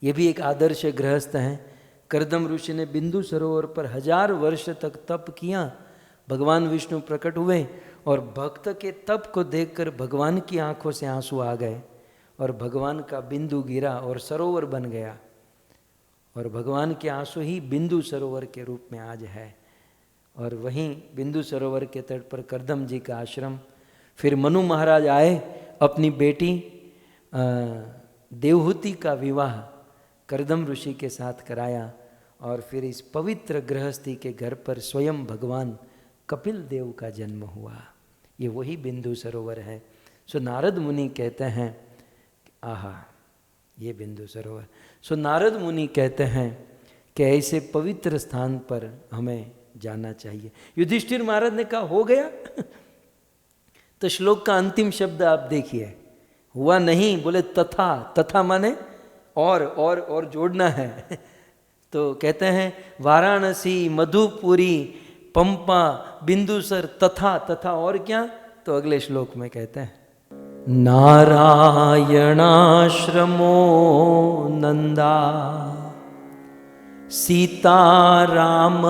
ये भी एक आदर्श गृहस्थ हैं। करदम ऋषि ने बिंदु सरोवर पर 1000 वर्ष तक तप किया। भगवान विष्णु प्रकट हुए, और भक्त के तप को देखकर भगवान की आंखों से आंसू आ गए, और भगवान का बिंदु गिरा और सरोवर बन गया। और भगवान के आंसू ही बिंदु सरोवर के रूप में आज है। और वहीं बिंदु सरोवर के तट पर करदम जी का आश्रम। फिर मनु महाराज आए, अपनी बेटी देवहूति का विवाह करदम ऋषि के साथ कराया, और फिर इस पवित्र गृहस्थी के घर पर स्वयं भगवान कपिल देव का जन्म हुआ। ये वही बिंदु सरोवर है। सो नारद मुनि कहते हैं, आहा ये बिंदु सरोवर। सो नारद मुनि कहते हैं कि ऐसे पवित्र स्थान पर हमें जाना चाहिए। युधिष्ठिर महाराज ने कहा हो गया तो श्लोक का अंतिम शब्द आप देखिए, हुआ नहीं, बोले तथा। तथा माने और जोड़ना है। तो कहते हैं वाराणसी, मधुपुरी, पंपा, बिंदुसर, तथा और क्या? तो अगले श्लोक में कहते हैं नारायणाश्रमो नंदा सीताराम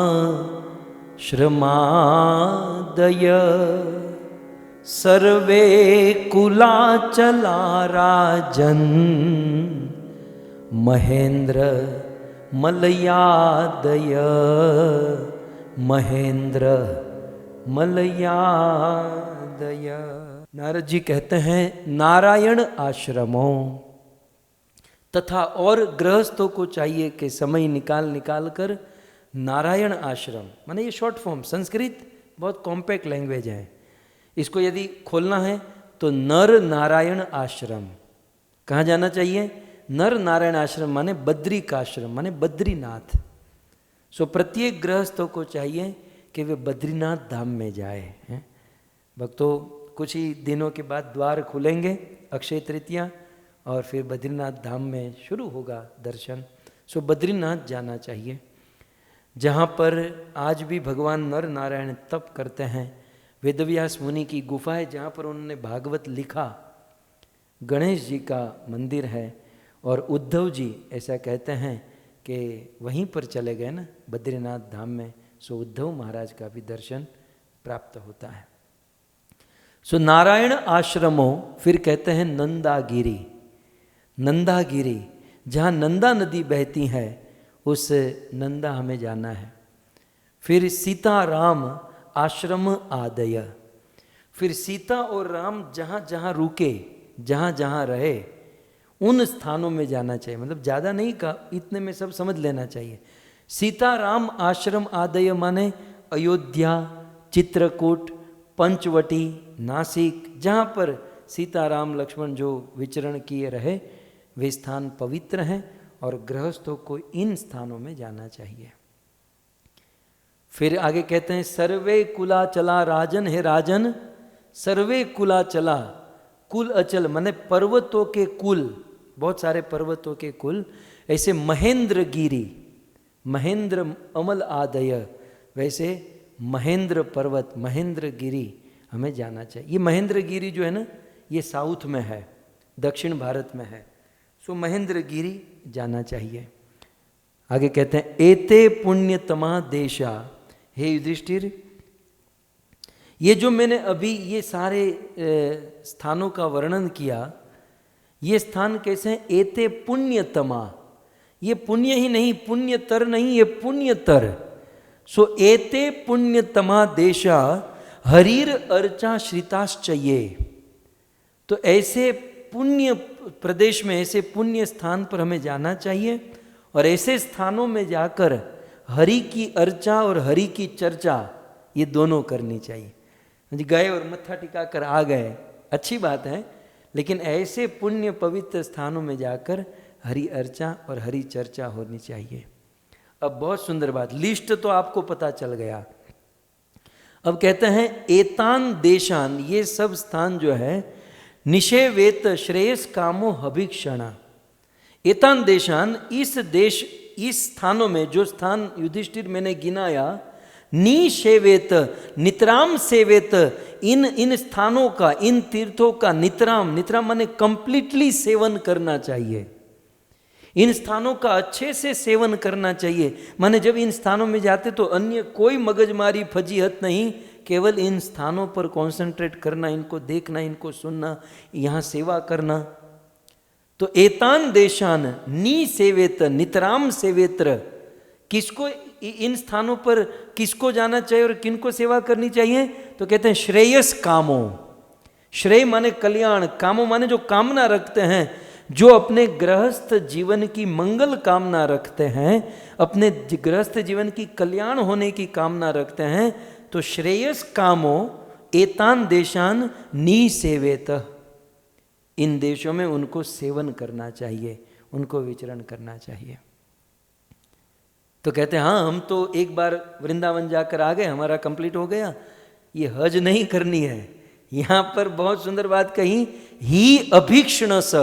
श्रमादय सर्वे कुलाचला राजन महेंद्र मलयादय महेंद्र मलयादय। नारद जी कहते हैं नारायण आश्रमों तथा और गृहस्थों को चाहिए कि समय निकाल कर नारायण आश्रम, माने ये शॉर्ट फॉर्म, संस्कृत बहुत कॉम्पैक्ट लैंग्वेज है, इसको यदि खोलना है तो नर नारायण आश्रम। कहाँ जाना चाहिए? नर नारायण आश्रम माने बद्री का आश्रम, माने बद्रीनाथ। सो प्रत्येक गृहस्थों को चाहिए कि वे बद्रीनाथ धाम में जाए। भक्तों, कुछ ही दिनों के बाद द्वार खुलेंगे, अक्षय तृतीया, और फिर बद्रीनाथ धाम में शुरू होगा दर्शन। सो बद्रीनाथ जाना चाहिए, जहाँ पर आज भी भगवान नर नारायण तप करते हैं। वेदव्यास मुनि की गुफा है जहाँ पर उन्होंने भागवत लिखा। गणेश जी का मंदिर है, और उद्धव जी ऐसा कहते हैं कि वहीं पर चले गए ना बद्रीनाथ धाम में, सो उद्धव महाराज का भी दर्शन प्राप्त होता है। सो नारायण आश्रमों, फिर कहते हैं नंदागिरी। नंदागिरी जहाँ नंदा नदी बहती है उस नंदा हमें जाना है। फिर सीताराम आश्रम आदय, फिर सीता और राम जहाँ जहाँ रुके, जहाँ जहाँ रहे, उन स्थानों में जाना चाहिए। मतलब ज़्यादा नहीं का, इतने में सब समझ लेना चाहिए। सीताराम आश्रम आदय माने अयोध्या, चित्रकूट, पंचवटी, नासिक, जहाँ पर सीताराम लक्ष्मण जो विचरण किए रहे वे स्थान पवित्र हैं, और गृहस्थों को इन स्थानों में जाना चाहिए। फिर आगे कहते हैं सर्वे कुला चला राजन, हे राजन सर्वे कुला चला। कुल अचल माने पर्वतों के कुल, बहुत सारे पर्वतों के कुल, ऐसे महेंद्र गिरी, महेंद्र अमल आदय, वैसे महेंद्र पर्वत, महेंद्र गिरी हमें जाना चाहिए। ये महेंद्र गिरी जो है ना, ये साउथ में है, दक्षिण भारत में है। सो महेंद्र गिरी जाना चाहिए। आगे कहते हैं एते पुण्यतमा देशा, हे युधिष्ठिर, ये जो मैंने अभी ये सारे स्थानों का वर्णन किया, ये स्थान कैसे हैं? एते पुण्यतमा, ये पुण्य ही नहीं, पुण्यतर नहीं, ये पुण्यतर। सो एते पुण्यतमा देशा हरीर अर्चा श्रिताश्चये। तो ऐसे पुण्य प्रदेश में, ऐसे पुण्य स्थान पर हमें जाना चाहिए, और ऐसे स्थानों में जाकर हरि की अर्चा और हरि की चर्चा ये दोनों करनी चाहिए। गए और मत्था टिका कर आ गए, अच्छी बात है, लेकिन ऐसे पुण्य पवित्र स्थानों में जाकर हरि अर्चा और हरि चर्चा होनी चाहिए। अब बहुत सुंदर बात, लिस्ट तो आपको पता चल गया। अब कहते हैं एतान देशान, ये सब स्थान जो है निषेवेत श्रेयस कामो हभिक्षणा। एतान देशान, इस देश, इस स्थानों में, जो स्थान युधिष्ठिर मैंने गिनाया, निषेवेत नितराम सेवेत, इन स्थानों का, इन तीर्थों का नितराम, नितराम माने कंप्लीटली सेवन करना चाहिए। इन स्थानों का अच्छे से सेवन करना चाहिए। माने जब इन स्थानों में जाते तो अन्य कोई मगजमारी फजीहत नहीं, केवल इन स्थानों पर कंसंट्रेट करना, इनको देखना, इनको सुनना, यहाँ सेवा करना। तो एतान देशान नी सेवेत नितराम सेवेत्र, किसको इन स्थानों पर किसको जाना चाहिए और किनको सेवा करनी चाहिए? तो कहते हैं श्रेयस कामो। श्रेय माने कल्याण, कामो माने जो कामना रखते हैं, जो अपने गृहस्थ जीवन की मंगल कामना रखते हैं, अपने गृहस्थ जीवन की कल्याण होने की कामना रखते हैं, तो श्रेयस कामो एतान देशान नी सेवेत, इन देशों में उनको सेवन करना चाहिए, उनको विचरण करना चाहिए। तो कहते हैं हाँ, हम तो एक बार वृंदावन जाकर आ गए, हमारा कंप्लीट हो गया, ये हज नहीं करनी है। यहाँ पर बहुत सुंदर बात कही, ही अभीक्षणस।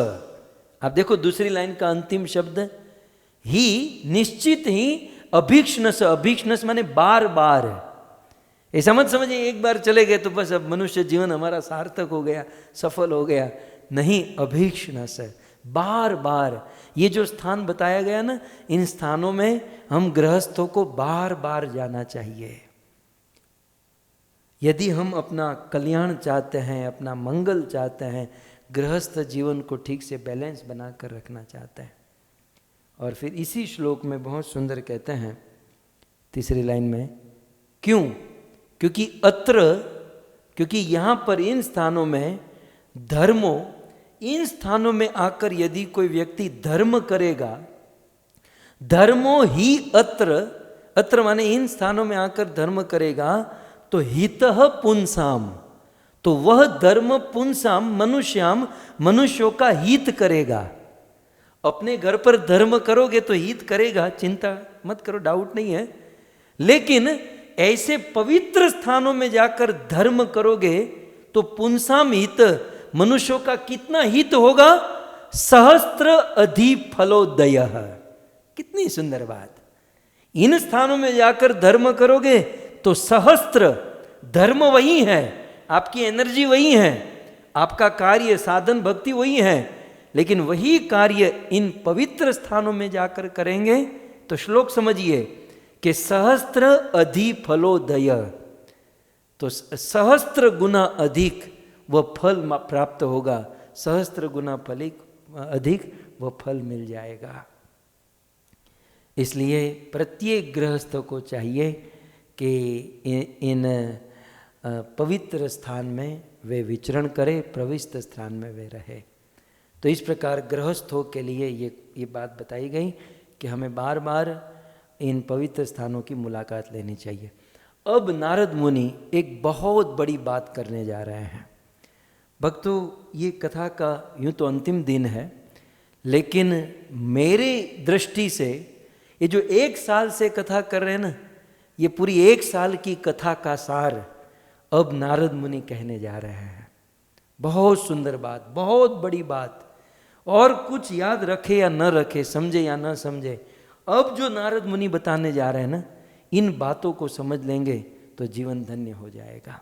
आप देखो दूसरी लाइन का अंतिम शब्द, ही निश्चित ही अभीक्षणस। अभीक्षणस माने बार बार। ऐसा मत समझिए एक बार चले गए तो बस अब मनुष्य जीवन हमारा सार्थक हो गया, सफल हो गया। नहीं, अभीक्षणस, बार बार। ये जो स्थान बताया गया ना, इन स्थानों में हम गृहस्थों को बार बार जाना चाहिए। यदि हम अपना कल्याण चाहते हैं, अपना मंगल चाहते हैं, गृहस्थ जीवन को ठीक से बैलेंस बनाकर रखना चाहते हैं। और फिर इसी श्लोक में बहुत सुंदर कहते हैं तीसरी लाइन में, क्यों? क्योंकि यहाँ पर इन स्थानों में इन स्थानों में आकर यदि कोई व्यक्ति धर्म करेगा, धर्मो ही अत्र माने इन स्थानों में आकर धर्म करेगा, तो हितः पुंसाम, तो वह धर्म पुंसाम मनुष्यों का हित करेगा। अपने घर पर धर्म करोगे तो हित करेगा, चिंता मत करो, डाउट नहीं है। लेकिन ऐसे पवित्र स्थानों में जाकर धर्म करोगे तो पुंसाम हित, मनुष्यों का कितना हित होगा? सहस्त्र अधि फलोदय। कितनी सुंदर बात। इन स्थानों में जाकर धर्म करोगे तो सहस्त्र, धर्म वही है, आपकी एनर्जी वही है, आपका कार्य साधन भक्ति वही है, लेकिन वही कार्य इन पवित्र स्थानों में जाकर करेंगे तो श्लोक समझिए कि सहस्त्र अधि फलोदय, तो सहस्त्र गुना अधिक वह फल प्राप्त होगा, सहस्त्र गुना अधिक वह फल मिल जाएगा। इसलिए प्रत्येक गृहस्थ को चाहिए कि इन पवित्र स्थान में वे विचरण करे, पवित्र स्थान में वे रहे। तो इस प्रकार गृहस्थों के लिए ये बात बताई गई कि हमें बार बार इन पवित्र स्थानों की मुलाकात लेनी चाहिए। अब नारद मुनि एक बहुत बड़ी बात करने जा रहे हैं। भक्तों, ये कथा का यूँ तो अंतिम दिन है, लेकिन मेरे दृष्टि से ये जो 1 साल से कथा कर रहे हैं ना, ये पूरी 1 साल की कथा का सार अब नारद मुनि कहने जा रहे हैं। बहुत सुंदर बात, बहुत बड़ी बात, और कुछ याद रखे या न रखे, समझे या न समझे, अब जो नारद मुनि बताने जा रहे हैं ना, इन बातों को समझ लेंगे तो जीवन धन्य हो जाएगा।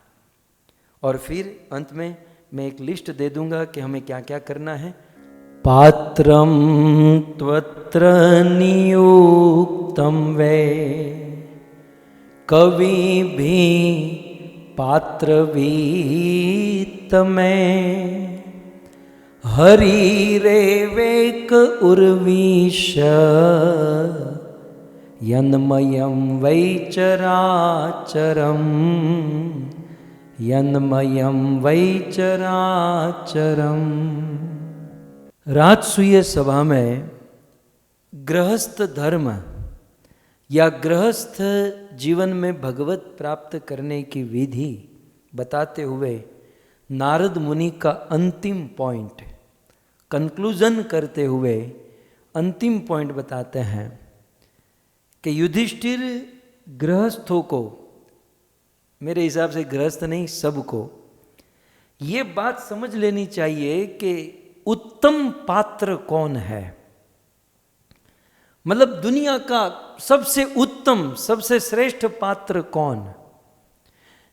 और फिर अंत में मैं एक लिस्ट दे दूंगा कि हमें क्या क्या करना है। पात्रम त्वत्र नियुक्तम वे कवि भी पात्र वीत में हरि रेवेक उर्वीश यन्मयं वै चराचरम यन्मयं वै चराचरम। राजसूय सभा में गृहस्थ धर्म या गृहस्थ जीवन में भगवत प्राप्त करने की विधि बताते हुए नारद मुनि का अंतिम पॉइंट, कंक्लूजन करते हुए अंतिम पॉइंट बताते हैं कि युधिष्ठिर गृहस्थों को, मेरे हिसाब से गृहस्थ नहीं सबको, ये बात समझ लेनी चाहिए कि उत्तम पात्र कौन है। मतलब दुनिया का सबसे उत्तम, सबसे श्रेष्ठ पात्र कौन,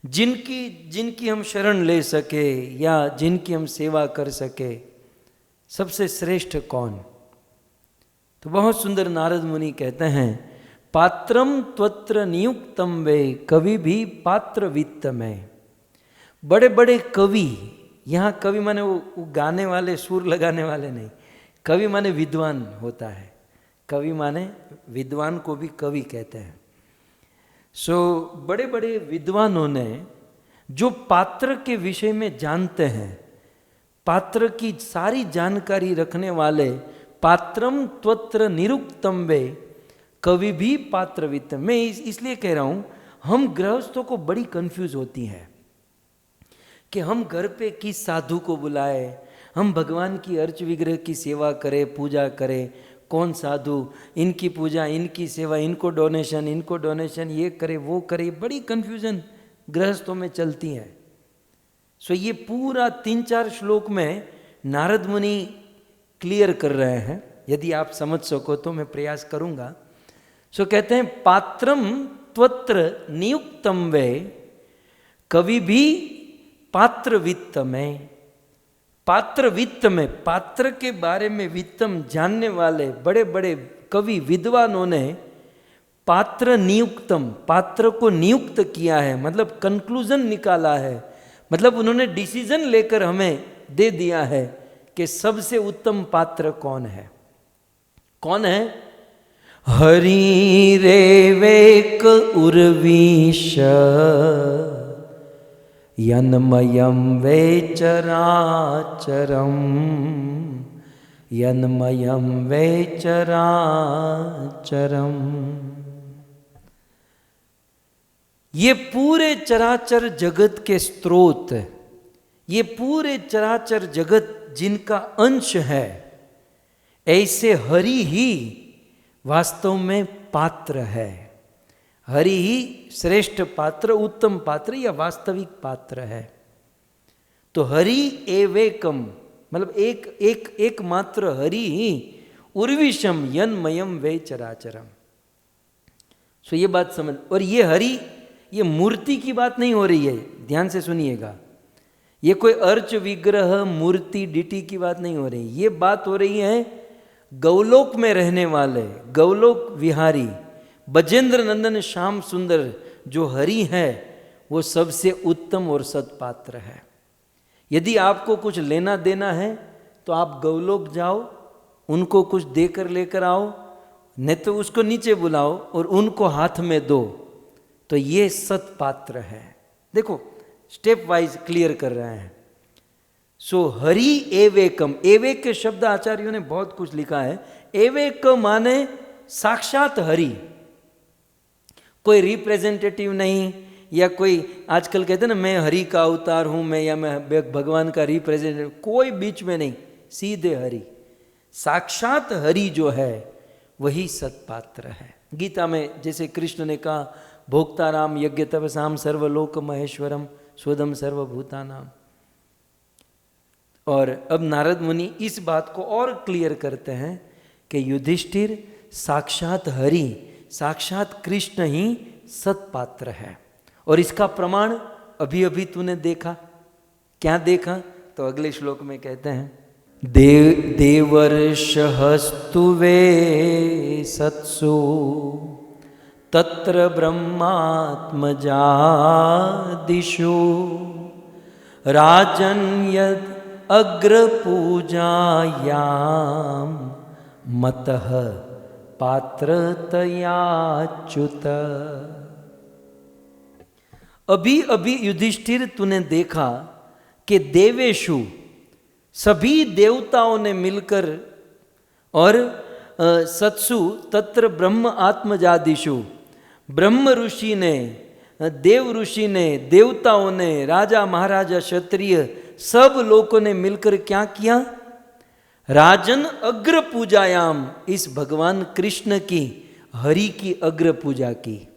जिनकी हम शरण ले सके या जिनकी हम सेवा कर सके, सबसे श्रेष्ठ कौन। तो बहुत सुंदर नारद मुनि कहते हैं, पात्रम त्वत्र नियुक्तम वे कवि भी पात्र वित्त में। बड़े बड़े कवि, यहाँ कवि माने वो गाने वाले, सुर लगाने वाले नहीं, कवि माने विद्वान होता है, कवि माने विद्वान को भी कवि कहते हैं। सो बड़े बड़े विद्वानों ने जो पात्र के विषय में जानते हैं, पात्र की सारी जानकारी रखने वाले, पात्रम त्वत्र निरुक्तम वे कवि भी पात्र वित्त। मैं इसलिए कह रहा हूँ, हम गृहस्थों को बड़ी कंफ्यूज होती है कि हम घर पे किस साधु को बुलाए, हम भगवान की अर्च विग्रह की सेवा करें, पूजा करें, कौन साधु, इनकी पूजा, इनकी सेवा, इनको डोनेशन, ये करे वो करे, बड़ी कंफ्यूजन गृहस्थों में चलती है। सो ये पूरा 3-4 श्लोक में नारद मुनि क्लियर कर रहे हैं। यदि आप समझ सको तो मैं प्रयास करूंगा। सो कहते हैं, पात्रम त्वत्र नियुक्तम वे कवि भी पात्र वित्त में। पात्र वित्त में, पात्र के बारे में वित्तम जानने वाले बड़े बड़े कवि विद्वानों ने पात्र नियुक्तम, पात्र को नियुक्त किया है, मतलब कंक्लूजन निकाला है, मतलब उन्होंने डिसीजन लेकर हमें दे दिया है कि सबसे उत्तम पात्र कौन है। कौन है? हरिरेवेक उर्वीश यन्मयं वेचराचरम् यन्मयं वेचराचरम्। ये पूरे चराचर जगत के स्रोत, ये पूरे चराचर जगत जिनका अंश है, ऐसे हरि ही वास्तव में पात्र है। हरि ही श्रेष्ठ पात्र, उत्तम पात्र या वास्तविक पात्र है। तो हरि एवेकम मतलब एक मात्र हरि ही उर्विशम यन्मयम वे चराचरम। सो ये बात समझ। और ये हरि, ये मूर्ति की बात नहीं हो रही है, ध्यान से सुनिएगा। ये कोई अर्च विग्रह मूर्ति डिटी की बात नहीं हो रही। ये बात हो रही है गौलोक में रहने वाले गौलोक विहारी बजेंद्र नंदन श्याम सुंदर जो हरि है, वो सबसे उत्तम और सत्पात्र है। यदि आपको कुछ लेना देना है तो आप गौलोक जाओ, उनको कुछ देकर लेकर आओ, नहीं तो उसको नीचे बुलाओ और उनको हाथ में दो, तो ये सत्पात्र है। देखो स्टेप वाइज क्लियर कर रहे हैं। सो हरि एवेकम, एवेक शब्द आचार्यों ने बहुत कुछ लिखा है। एवेक माने साक्षात हरि, कोई रिप्रेजेंटेटिव नहीं, या कोई आजकल कहते हैं ना मैं हरि का अवतार हूं, मैं या मैं भगवान का रिप्रेजेंटेटिव, कोई बीच में नहीं, सीधे हरि। साक्षात हरि जो है वही सत्पात्र है। गीता में जैसे कृष्ण ने कहा भोक्ताराम यज्ञ तपसाम सर्वलोक महेश्वरम स्वदम सर्वभूतानाम। और अब नारद मुनि इस बात को और क्लियर करते हैं कि युधिष्ठिर साक्षात हरि, साक्षात कृष्ण ही सत्पात्र है। और इसका प्रमाण अभी अभी तूने देखा। क्या देखा? तो अगले श्लोक में कहते हैं देवर्षहस्तुवे सत्सु तत्र ब्रह्मात्मजादिषु राजन् यद् अग्रपूजायां मतः पात्रतयाच्युत। अभी अभी युधिष्ठिर तूने देखा कि देवेशु सभी देवताओं ने मिलकर और सत्सु तत्र ब्रह्म आत्मजादिषु, ब्रह्म ऋषि ने, देव ऋषि ने, देवताओं ने, राजा महाराजा क्षत्रिय सब लोगों ने मिलकर क्या किया? राजन अग्र पूजायाम, इस भगवान कृष्ण की हरि की अग्र पूजा की।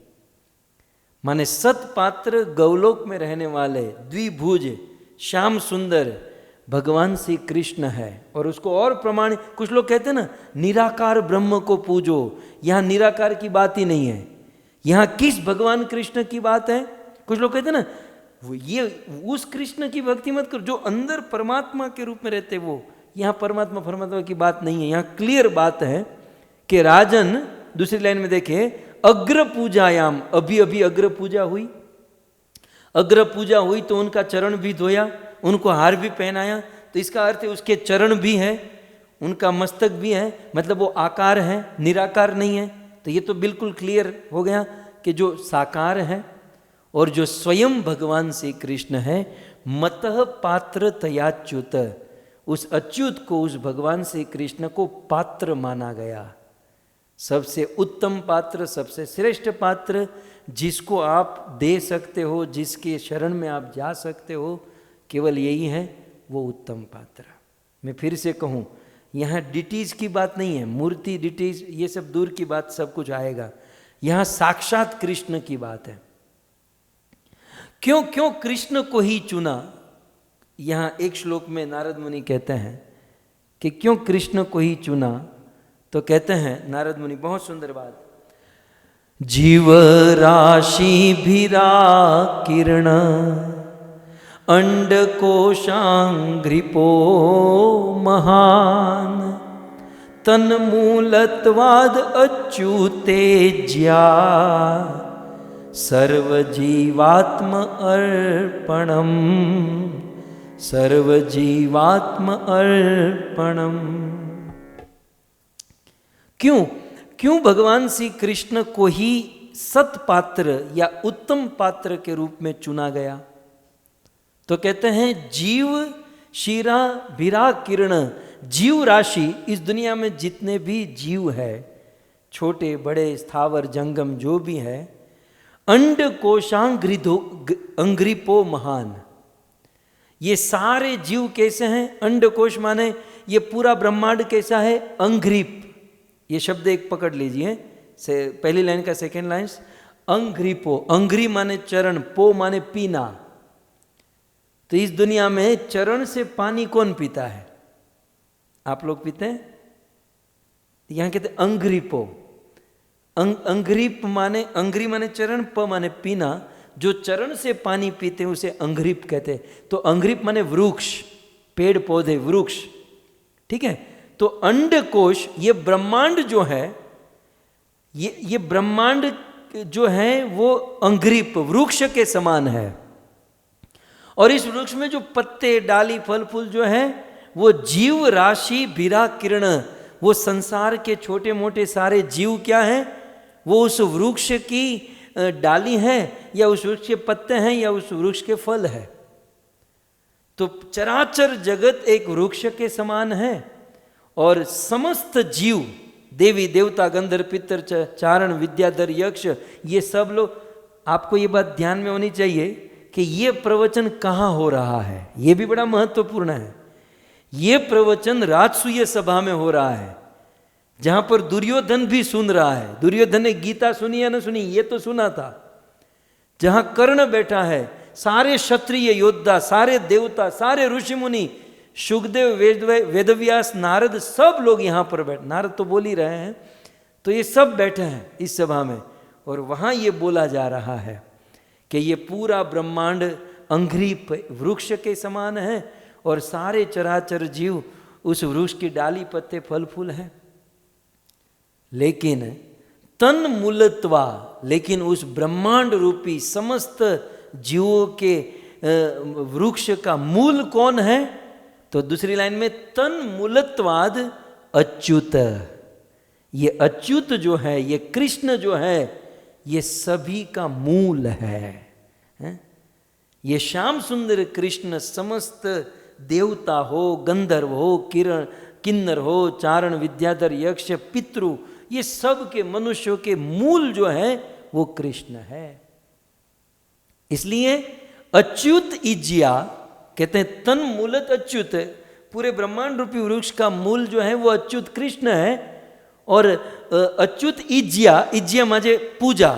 माने सतपात्र गौलोक में रहने वाले द्विभुज श्याम सुंदर भगवान श्री कृष्ण है। और उसको और प्रमाण, कुछ लोग कहते हैं ना निराकार ब्रह्म को पूजो, यहां निराकार की बात ही नहीं है, यहां किस भगवान कृष्ण की बात है? कुछ लोग कहते हैं ना ये उस कृष्ण की भक्ति मत करो जो अंदर परमात्मा के रूप में रहते, वो यहां परमात्मा की बात नहीं है। यहां क्लियर बात है कि राजन, दूसरी लाइन में देखे, अग्र पूजायाम, अभी अभी अग्र पूजा हुई, अग्र पूजा हुई तो उनका चरण भी धोया, उनको हार भी पहनाया, तो इसका अर्थ है उसके चरण भी है, उनका मस्तक भी है, मतलब वो आकार है, निराकार नहीं है। तो ये तो बिल्कुल क्लियर हो गया कि जो साकार है और जो स्वयं भगवान श्री कृष्ण है, मतः पात्र तयाच्युत, उस अच्युत को, उस भगवान श्री कृष्ण को पात्र माना गया। सबसे उत्तम पात्र, सबसे श्रेष्ठ पात्र, जिसको आप दे सकते हो, जिसके शरण में आप जा सकते हो, केवल यही है, वो उत्तम पात्र। मैं फिर से कहूँ, यहाँ डिटीज की बात नहीं है, मूर्ति डिटीज ये सब दूर की बात, सब कुछ आएगा। यहाँ साक्षात कृष्ण की बात है। क्यों क्यों कृष्ण को ही चुना? यहाँ एक श्लोक में नारद मुनि कहते हैं कि क्यों कृष्ण को ही चुना, तो कहते हैं नारद मुनि, बहुत सुंदर बात, जीव राशि भीरा किरण अंडकोशांग्रिपो महान तन्मूलत्वाद अच्युते ज्या सर्वजीवात्म अर्पणम, सर्वजीवात्म अर्पणम। क्यों? क्यों भगवान श्री कृष्ण को ही सत पात्र या उत्तम पात्र के रूप में चुना गया? तो कहते हैं जीव शीरा भीरा किरण, जीव राशि, इस दुनिया में जितने भी जीव है, छोटे बड़े स्थावर जंगम जो भी है, अंड कोशांग्रिधो अंग्रिपो महान, ये सारे जीव कैसे हैं? अंडकोश माने ये पूरा ब्रह्मांड कैसा है? अंग्रिप, ये शब्द एक पकड़ लीजिए, पहली लाइन का सेकेंड लाइन, अंग्रिपो, अंग्री माने चरण, पो माने पीना। तो इस दुनिया में चरण से पानी कौन पीता है? आप लोग पीते हैं? यहां कहते अंग्रिपो, अंग्रिप माने, अंग्री माने चरण, प माने पीना, जो चरण से पानी पीते हैं उसे अंग्रिप कहते हैं। तो अंग्रिप माने वृक्ष, पेड़ पौधे, वृक्ष, ठीक है। तो अंडकोश, ये ब्रह्मांड जो है, ये ब्रह्मांड जो है वो अंग्रिप वृक्ष के समान है। और इस वृक्ष में जो पत्ते, डाली, फल फूल जो है वो जीव राशि भीरा किरण, वो संसार के छोटे मोटे सारे जीव क्या हैं? वो उस वृक्ष की डाली है, या उस वृक्ष के पत्ते हैं, या उस वृक्ष के फल है। तो चराचर जगत एक वृक्ष के समान है, और समस्त जीव, देवी देवता गंधर्व पितर चारण विद्याधर यक्ष, ये सब लोग, आपको ये बात ध्यान में होनी चाहिए कि ये प्रवचन कहाँ हो रहा है, ये भी बड़ा महत्वपूर्ण है। ये प्रवचन राजसूय सभा में हो रहा है, जहां पर दुर्योधन भी सुन रहा है। दुर्योधन ने गीता सुनी या न सुनी? ये तो सुना था। जहां कर्ण बैठा है, सारे क्षत्रिय योद्धा, सारे देवता, सारे ऋषि मुनि, शुकदेव, वेदव्यास, नारद, सब लोग यहां पर बैठे, नारद तो बोल ही रहे हैं, तो ये सब बैठे हैं इस सभा में। और वहां ये बोला जा रहा है कि ये पूरा ब्रह्मांड अंग्रिप वृक्ष के समान है, और सारे चराचर जीव उस वृक्ष की डाली, पत्ते, फल फूल हैं। लेकिन तन मूलत्वा, लेकिन उस ब्रह्मांड रूपी समस्त जीवों के वृक्ष का मूल कौन है? तो दूसरी लाइन में तन मूलत्वाद अच्युत, ये अच्युत जो है, ये कृष्ण जो है, ये सभी का मूल है। ये श्याम सुंदर कृष्ण समस्त देवता हो, गंधर्व हो, किन्नर हो, चारण विद्याधर यक्ष पितृ, ये सब के मनुष्यों के मूल जो है वो कृष्ण है। इसलिए अच्युत इज्या कहते हैं, तन मूलत अच्युत, पूरे ब्रह्मांड रूपी वृक्ष का मूल जो है वो अच्युत कृष्ण है। और अच्युत इज्या, इज्या माने पूजा,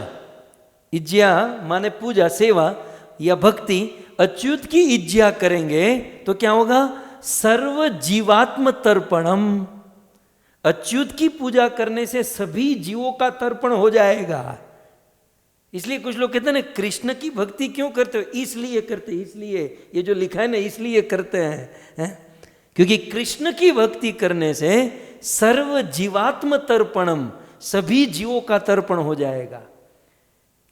इज्या माने पूजा, सेवा या भक्ति। अच्युत की इज्या करेंगे तो क्या होगा? सर्व जीवात्म तर्पणम, अच्युत की पूजा करने से सभी जीवों का तर्पण हो जाएगा। इसलिए कुछ लोग कहते हैं ना, कृष्ण की भक्ति क्यों करते हो? इसलिए करते, इसलिए, ये जो लिखा है ना, इसलिए करते हैं, क्योंकि कृष्ण की भक्ति करने से सर्व जीवात्म तर्पणम, सभी जीवों का तर्पण हो जाएगा।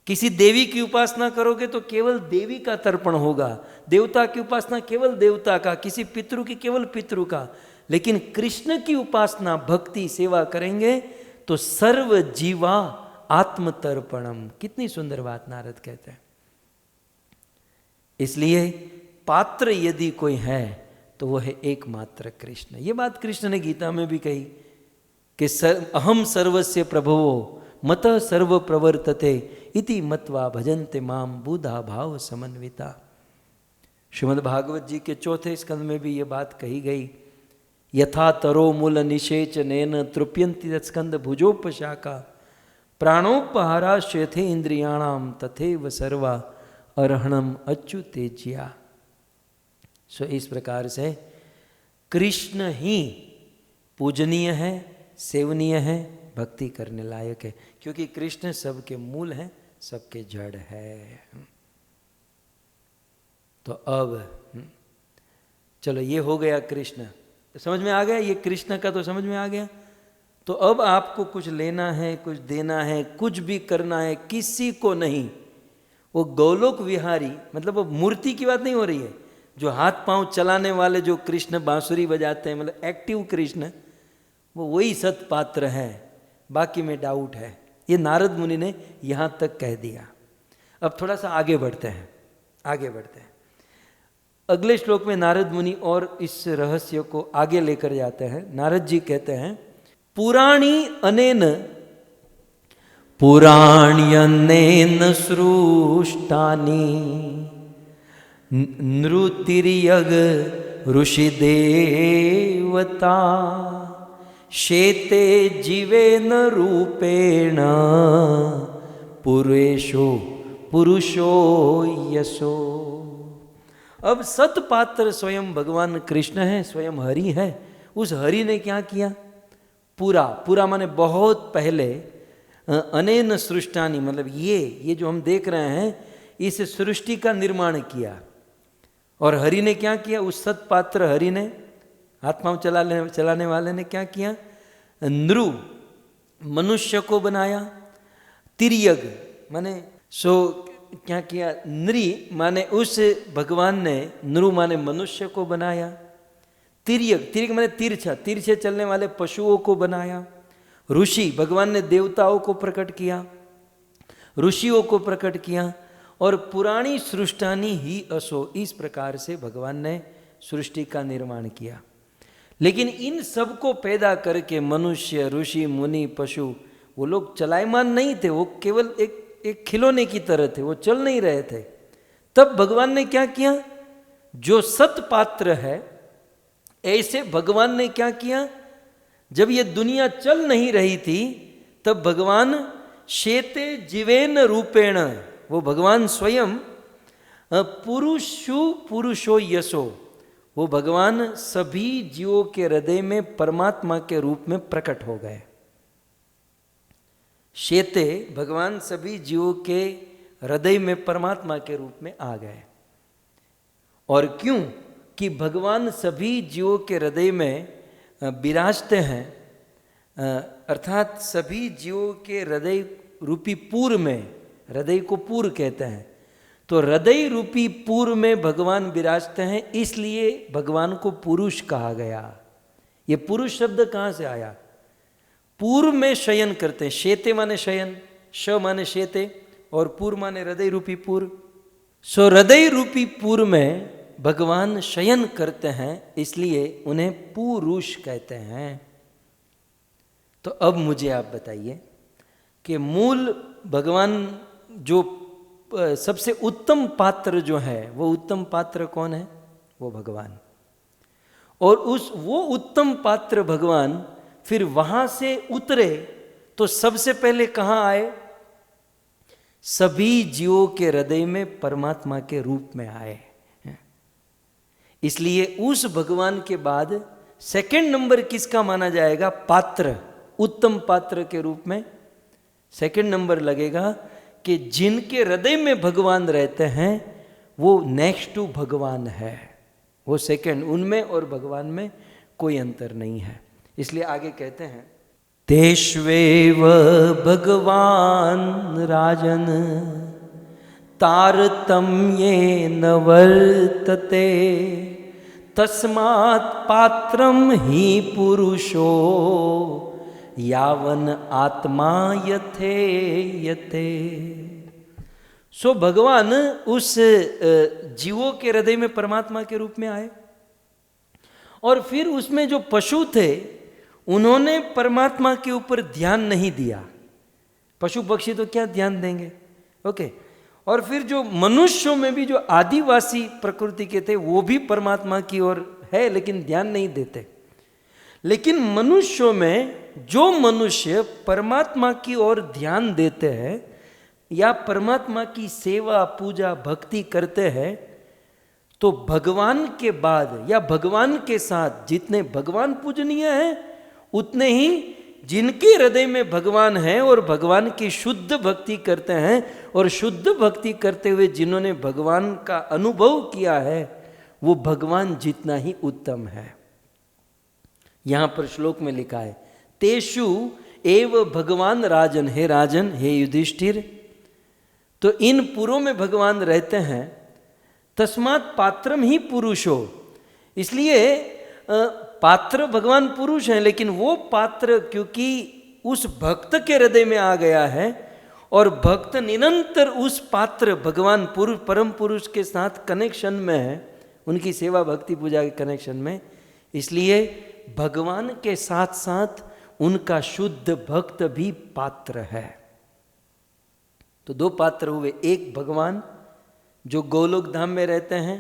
किसी देवी की उपासना करोगे तो केवल देवी का तर्पण होगा, देवता की उपासना केवल देवता का, किसी पितृ की केवल पितृ का। लेकिन कृष्ण की उपासना, भक्ति, सेवा करेंगे तो सर्व जीवा आत्मतर्पणम। कितनी सुंदर बात नारद कहते हैं। इसलिए पात्र यदि कोई है तो वह है एकमात्र कृष्ण। ये बात कृष्ण ने गीता में भी कही कि अहम सर्वस्य प्रभवो मत सर्व प्रवर्तते इति मत्वा भजन्ते माम बुधा भाव समन्विता। श्रीमद् भागवत जी के चौथे स्कंद में भी ये बात कही गई, यथा तरो मूल निषेचनेन तृप्यन्ति स्कंद भुजोपशाखा प्राणोपहारा शेथे इंद्रियाणाम तथैव सर्वा अर्हणम अच्युतेज्या। सो इस प्रकार से कृष्ण ही पूजनीय है, सेवनीय है, भक्ति करने लायक है, क्योंकि कृष्ण सबके मूल है, सबके जड़ है। तो अब चलो ये हो गया कृष्ण, तो समझ में आ गया, ये कृष्ण का तो समझ में आ गया। तो अब आपको कुछ लेना है, कुछ देना है, कुछ भी करना है, किसी को नहीं। वो गोलोक विहारी, मतलब वो मूर्ति की बात नहीं हो रही है, जो हाथ पांव चलाने वाले जो कृष्ण बांसुरी बजाते हैं, मतलब एक्टिव कृष्ण, वो वही सतपात्र है। बाकी में डाउट है। ये नारद मुनि ने यहाँ तक कह दिया। अब थोड़ा सा आगे बढ़ते हैं, आगे बढ़ते हैं। अगले श्लोक में नारद मुनि और इस रहस्य को आगे लेकर जाते हैं। नारद जी कहते हैं, पुराणी अनेन पुराण्यनेन सृष्टानि नृतिर्यग ऋषिदेवता शेते जीवेन रूपेण पुरेशो पुरुषो यशो। अब सतपात्र स्वयं भगवान कृष्ण है, स्वयं हरि है। उस हरि ने क्या किया? पूरा, पूरा माने बहुत पहले, अनेन सृष्टानि मतलब ये जो हम देख रहे हैं, इस सृष्टि का निर्माण किया। और हरि ने क्या किया? उस सतपात्र हरि ने, आत्माओं चलाने वाले ने क्या किया? नृ मनुष्य को बनाया, तिर्यग माने सो क्या किया? नृ माने उस भगवान ने, नृ माने मनुष्य को बनाया, तिर्यग, तिर्यग माने तिरछा, तिरछे चलने वाले पशुओं को बनाया, ऋषि भगवान ने देवताओं को प्रकट किया, ऋषियों को प्रकट किया, और पुराणी सृष्टानी ही असो, इस प्रकार से भगवान ने सृष्टि का निर्माण किया। लेकिन इन सब को पैदा करके मनुष्य, ऋषि, मुनि, पशु, वो लोग चलायमान नहीं थे, वो केवल एक खिलौने की तरह थे, वो चल नहीं रहे थे। तब भगवान ने क्या किया? जो सतपात्र है, ऐसे भगवान ने क्या किया? जब ये दुनिया चल नहीं रही थी, तब भगवान शेते जीवेन रूपेण, वो भगवान स्वयं पुरुषो यशो, वो भगवान सभी जीवों के हृदय में परमात्मा के रूप में प्रकट हो गए। शेते भगवान सभी जीवों के हृदय में परमात्मा के रूप में आ गए। और क्यों? कि भगवान सभी जीवों के हृदय में विराजते हैं, अर्थात सभी जीवों के हृदय रूपी पूर में, हृदय को पूर कहते हैं, तो हृदय रूपी पूर में भगवान विराजते हैं, इसलिए भगवान को पुरुष कहा गया। ये पुरुष शब्द कहाँ से आया? पूर्व में शयन करते हैं, शेते माने शयन, श माने शेते, और पूर्व माने हृदय रूपी पूर्व। सो हृदय रूपी पूर्व में भगवान शयन करते हैं, इसलिए उन्हें पुरुष कहते हैं। तो अब मुझे आप बताइए कि मूल भगवान जो सबसे उत्तम पात्र जो है, वो उत्तम पात्र कौन है? वो भगवान। और वो उत्तम पात्र भगवान फिर वहां से उतरे तो सबसे पहले कहां आए? सभी जीवों के हृदय में परमात्मा के रूप में आए। इसलिए उस भगवान के बाद सेकंड नंबर किसका माना जाएगा? पात्र, उत्तम पात्र के रूप में सेकंड नंबर लगेगा कि जिनके हृदय में भगवान रहते हैं, वो नेक्स्ट टू भगवान है, वो सेकंड, उनमें और भगवान में कोई अंतर नहीं है। इसलिए आगे कहते हैं, तेष्वेव भगवान राजन तारतम्येन वर्तते तस्मात् पात्रम ही पुरुषो यावन आत्मा यथे यते। सो भगवान उस जीवों के हृदय में परमात्मा के रूप में आए, और फिर उसमें जो पशु थे उन्होंने परमात्मा के ऊपर ध्यान नहीं दिया। पशु पक्षी तो क्या ध्यान देंगे, ओके। और फिर जो मनुष्यों में भी जो आदिवासी प्रकृति के थे, वो भी परमात्मा की ओर है लेकिन ध्यान नहीं देते। लेकिन मनुष्यों में जो मनुष्य परमात्मा की ओर ध्यान देते हैं या परमात्मा की सेवा, पूजा, भक्ति करते हैं, तो भगवान के बाद या भगवान के साथ जितने भगवान पूजनीय हैं, उतने ही जिनके हृदय में भगवान है और भगवान की शुद्ध भक्ति करते हैं, और शुद्ध भक्ति करते हुए जिन्होंने भगवान का अनुभव किया है, वो भगवान जितना ही उत्तम है। यहां पर श्लोक में लिखा है, तेषु एव भगवान राजन, हे राजन, हे युधिष्ठिर, तो इन पुरों में भगवान रहते हैं। तस्मात् पात्रम ही पुरुषो, इसलिए पात्र भगवान पुरुष हैं, लेकिन वो पात्र क्योंकि उस भक्त के हृदय में आ गया है और भक्त निरंतर उस पात्र भगवान पुरुष परम पुरुष के साथ कनेक्शन में है, उनकी सेवा भक्ति पूजा के कनेक्शन में, इसलिए भगवान के साथ साथ उनका शुद्ध भक्त भी पात्र है। तो दो पात्र हुए, एक भगवान जो गोलोक धाम में रहते हैं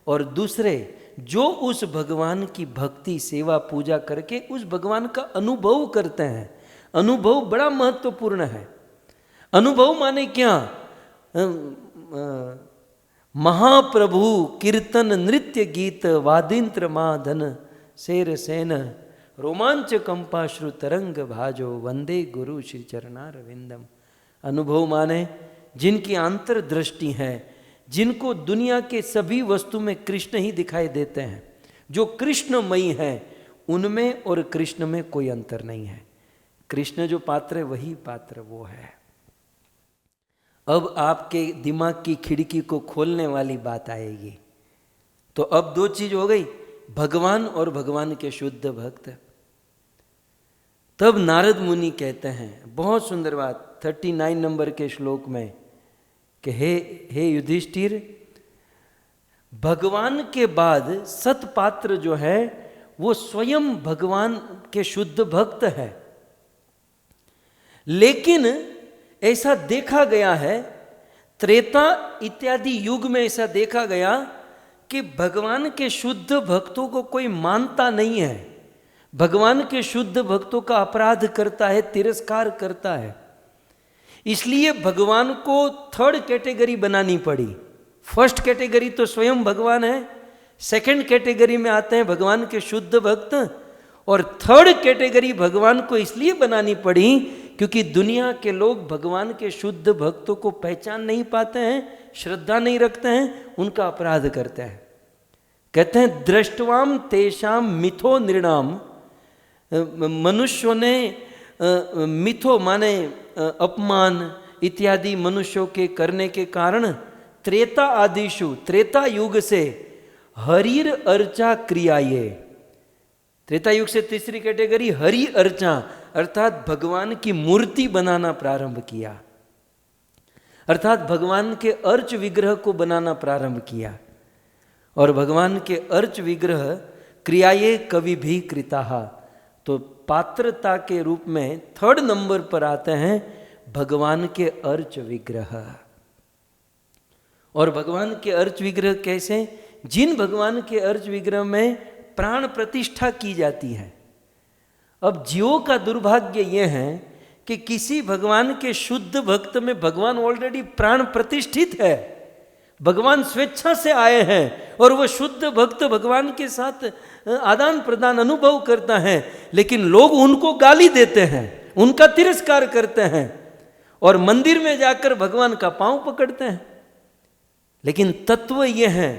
और दूसरे जो उस भगवान की भक्ति सेवा पूजा करके उस भगवान का अनुभव करते हैं। अनुभव बड़ा महत्वपूर्ण है। अनुभव माने क्या? महाप्रभु कीर्तन नृत्य गीत वादिंत्र माधन शेर सेन रोमांच कंपाश्रु तरंग भाजो वंदे गुरु श्री चरणारविंदम। अनुभव माने जिनकी अंतर्दृष्टि है, जिनको दुनिया के सभी वस्तु में कृष्ण ही दिखाई देते हैं, जो कृष्णमयी है, उनमें और कृष्ण में कोई अंतर नहीं है। कृष्ण जो पात्र है वही पात्र वो है। अब आपके दिमाग की खिड़की को खोलने वाली बात आएगी। तो अब दो चीज हो गई, भगवान और भगवान के शुद्ध भक्त। तब नारद मुनि कहते हैं, बहुत सुंदर बात 39 नंबर के श्लोक में, कि हे युधिष्ठिर, भगवान के बाद सतपात्र जो है वो स्वयं भगवान के शुद्ध भक्त है। लेकिन ऐसा देखा गया है, त्रेता इत्यादि युग में ऐसा देखा गया कि भगवान के शुद्ध भक्तों को कोई मानता नहीं है, भगवान के शुद्ध भक्तों का अपराध करता है, तिरस्कार करता है। इसलिए भगवान को थर्ड कैटेगरी बनानी पड़ी। फर्स्ट कैटेगरी तो स्वयं भगवान है, सेकंड कैटेगरी में आते हैं भगवान के शुद्ध भक्त, और थर्ड कैटेगरी भगवान को इसलिए बनानी पड़ी क्योंकि दुनिया के लोग भगवान के शुद्ध भक्तों को पहचान नहीं पाते हैं, श्रद्धा नहीं रखते हैं, उनका अपराध करते हैं। कहते हैं दृष्टवाम तेषाम मिथो नृणाम, मनुष्यों ने मिथो माने अपमान इत्यादि मनुष्यों के करने के कारण त्रेता आदिशु, त्रेता युग से हरिर अर्चा क्रियाये, त्रेता युग से तीसरी कैटेगरी हरि अर्चा अर्थात भगवान की मूर्ति बनाना प्रारंभ किया, अर्थात भगवान के अर्च विग्रह को बनाना प्रारंभ किया। और भगवान के अर्च विग्रह क्रियाये कवि भी कृताहा, तो पात्रता के रूप में थर्ड नंबर पर आते हैं भगवान के अर्च विग्रह। और भगवान के अर्च विग्रह कैसे? जिन भगवान के अर्च विग्रह में प्राण प्रतिष्ठा की जाती है। अब जीवों का दुर्भाग्य यह है कि किसी भगवान के शुद्ध भक्त में भगवान ऑलरेडी प्राण प्रतिष्ठित है, भगवान स्वेच्छा से आए हैं और वह शुद्ध भक्त भगवान के साथ आदान प्रदान अनुभव करता है, लेकिन लोग उनको गाली देते हैं, उनका तिरस्कार करते हैं और मंदिर में जाकर भगवान का पांव पकड़ते हैं। लेकिन तत्व यह है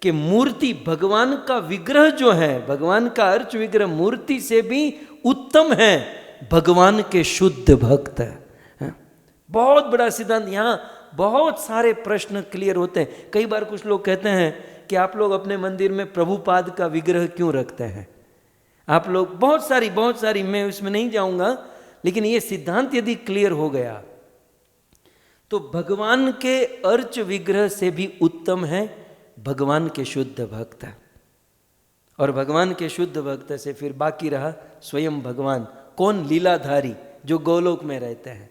कि मूर्ति भगवान का विग्रह जो है, भगवान का अर्च विग्रह मूर्ति से भी उत्तम है भगवान के शुद्ध भक्त। बहुत बड़ा सिद्धांत, यहाँ बहुत सारे प्रश्न क्लियर होते हैं। कई बार कुछ लोग कहते हैं कि आप लोग अपने मंदिर में प्रभुपाद का विग्रह क्यों रखते हैं? आप लोग बहुत सारी मैं उसमें नहीं जाऊंगा, लेकिन ये सिद्धांत यदि क्लियर हो गया तो भगवान के अर्च विग्रह से भी उत्तम है भगवान के शुद्ध भक्त। और भगवान के शुद्ध भक्त से फिर बाकी रहा स्वयं भगवान। कौन? लीलाधारी जो गोलोक में रहते हैं।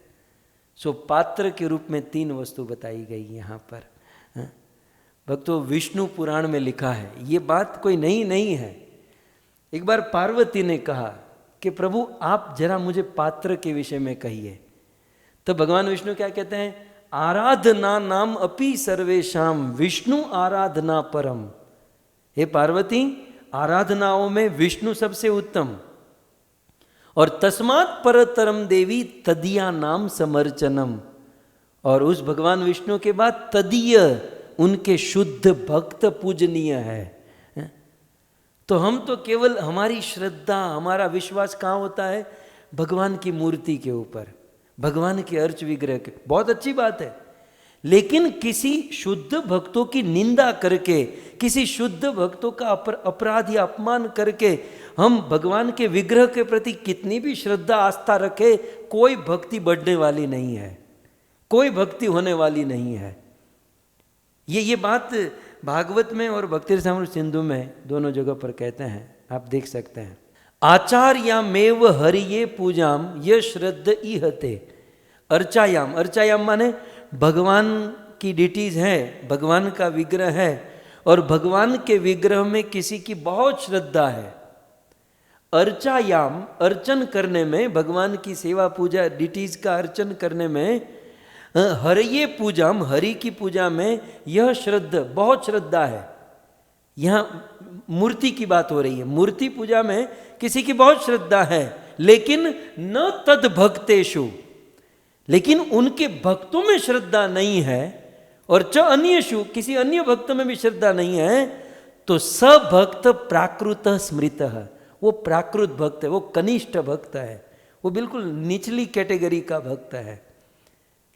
सो पात्र के रूप में तीन वस्तु बताई गई यहाँ पर। भक्तों, विष्णु पुराण में लिखा है, ये बात कोई नई नहीं है। एक बार पार्वती ने कहा कि प्रभु आप जरा मुझे पात्र के विषय में कहिए। तो भगवान विष्णु क्या कहते हैं? आराधना नाम अपि सर्वेशाम विष्णु आराधना परम। हे पार्वती, आराधनाओं में विष्णु सबसे उत्तम, और तस्मात् परतरम देवी तदीया नाम समर्चनम। और उस भगवान विष्णु के बाद तदीय उनके शुद्ध भक्त पूजनीय है। तो हम तो केवल हमारी श्रद्धा, हमारा विश्वास कहाँ होता है? भगवान की मूर्ति के ऊपर, भगवान के अर्च विग्रह के। बहुत अच्छी बात है, लेकिन किसी शुद्ध भक्तों की निंदा करके, किसी शुद्ध भक्तों का अपराध या अपमान करके हम भगवान के विग्रह के प्रति कितनी भी श्रद्धा आस्था रखे, कोई भक्ति बढ़ने वाली नहीं है, कोई भक्ति होने वाली नहीं है। ये बात भागवत में और भक्ति रसामृत सिंधु में दोनों जगह पर कहते हैं, आप देख सकते हैं। आचार्यामेव हरिये पूजाम ये श्रद्ध इहते। अर्चायाम, अर्चायाम माने भगवान की डिटीज है, भगवान का विग्रह है और भगवान के विग्रह में किसी की बहुत श्रद्धा है। अर्चायाम, अर्चन करने में, भगवान की सेवा पूजा डिटीज का अर्चन करने में, हरिये पूजाम, हरि की पूजा में यह श्रद्धा, बहुत श्रद्धा है। यहाँ मूर्ति की बात हो रही है, मूर्ति पूजा में किसी की बहुत श्रद्धा है, लेकिन न तद भक्तेषु, लेकिन उनके भक्तों में श्रद्धा नहीं है, और च अन्येषु, किसी अन्य भक्त में भी श्रद्धा नहीं है, तो स भक्त प्राकृत स्मृत, वो प्राकृत भक्त है, वो कनिष्ठ भक्त है, वो बिल्कुल निचली कैटेगरी का भक्त है।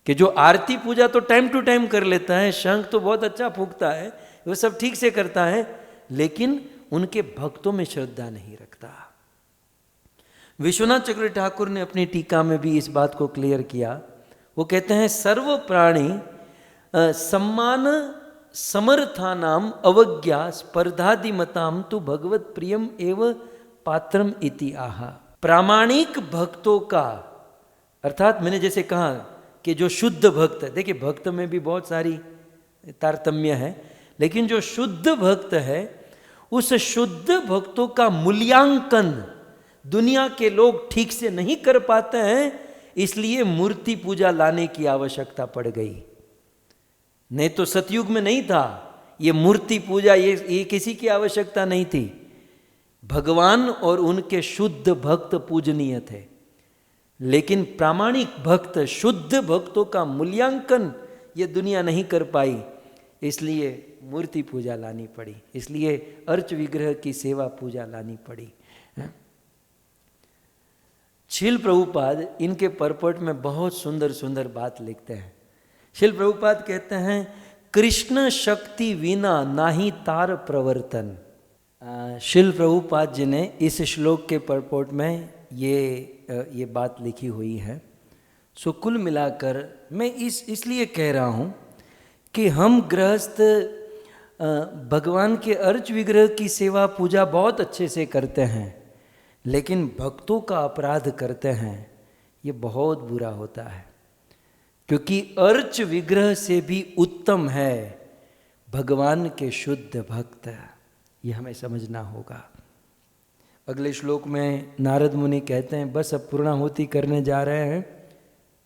कि जो आरती पूजा तो टाइम टू टाइम कर लेता है, शंख तो बहुत अच्छा फूंकता है, वो सब ठीक से करता है, लेकिन उनके भक्तों में श्रद्धा नहीं रखता। विश्वनाथ चक्रवर्ती ठाकुर ने अपनी टीका में भी इस बात को क्लियर किया। वो कहते हैं सर्व प्राणी सम्मान समर्थानाम अवज्ञा स्पर्धादिमताम तु भगवत प्रियम एव पात्रम इति आहा। प्रामाणिक भक्तों का, अर्थात मैंने जैसे कहा कि जो शुद्ध भक्त है, देखिए भक्त में भी बहुत सारी तारतम्य है, लेकिन जो शुद्ध भक्त है उस शुद्ध भक्तों का मूल्यांकन दुनिया के लोग ठीक से नहीं कर पाते हैं, इसलिए मूर्ति पूजा लाने की आवश्यकता पड़ गई। नहीं तो सतयुग में नहीं था ये मूर्ति पूजा, ये किसी की आवश्यकता नहीं थी। भगवान और उनके शुद्ध भक्त पूजनीय थे, लेकिन प्रामाणिक भक्त, शुद्ध भक्तों का मूल्यांकन ये दुनिया नहीं कर पाई, इसलिए मूर्ति पूजा लानी पड़ी, इसलिए अर्च विग्रह की सेवा पूजा लानी पड़ी। शिल प्रभुपाद इनके परपट में बहुत सुंदर सुंदर बात लिखते हैं। शिल प्रभुपाद कहते हैं कृष्ण शक्ति विना नाही तार प्रवर्तन। शिल प्रभुपाद जी ने इस श्लोक के परपट में ये बात लिखी हुई है। सो कुल मिलाकर मैं इसलिए कह रहा हूँ कि हम गृहस्थ भगवान के अर्च विग्रह की सेवा पूजा बहुत अच्छे से करते हैं, लेकिन भक्तों का अपराध करते हैं, ये बहुत बुरा होता है। क्योंकि अर्च विग्रह से भी उत्तम है भगवान के शुद्ध भक्त, ये हमें समझना होगा। अगले श्लोक में नारद मुनि कहते हैं, बस अब पूर्णाहुति करने जा रहे हैं।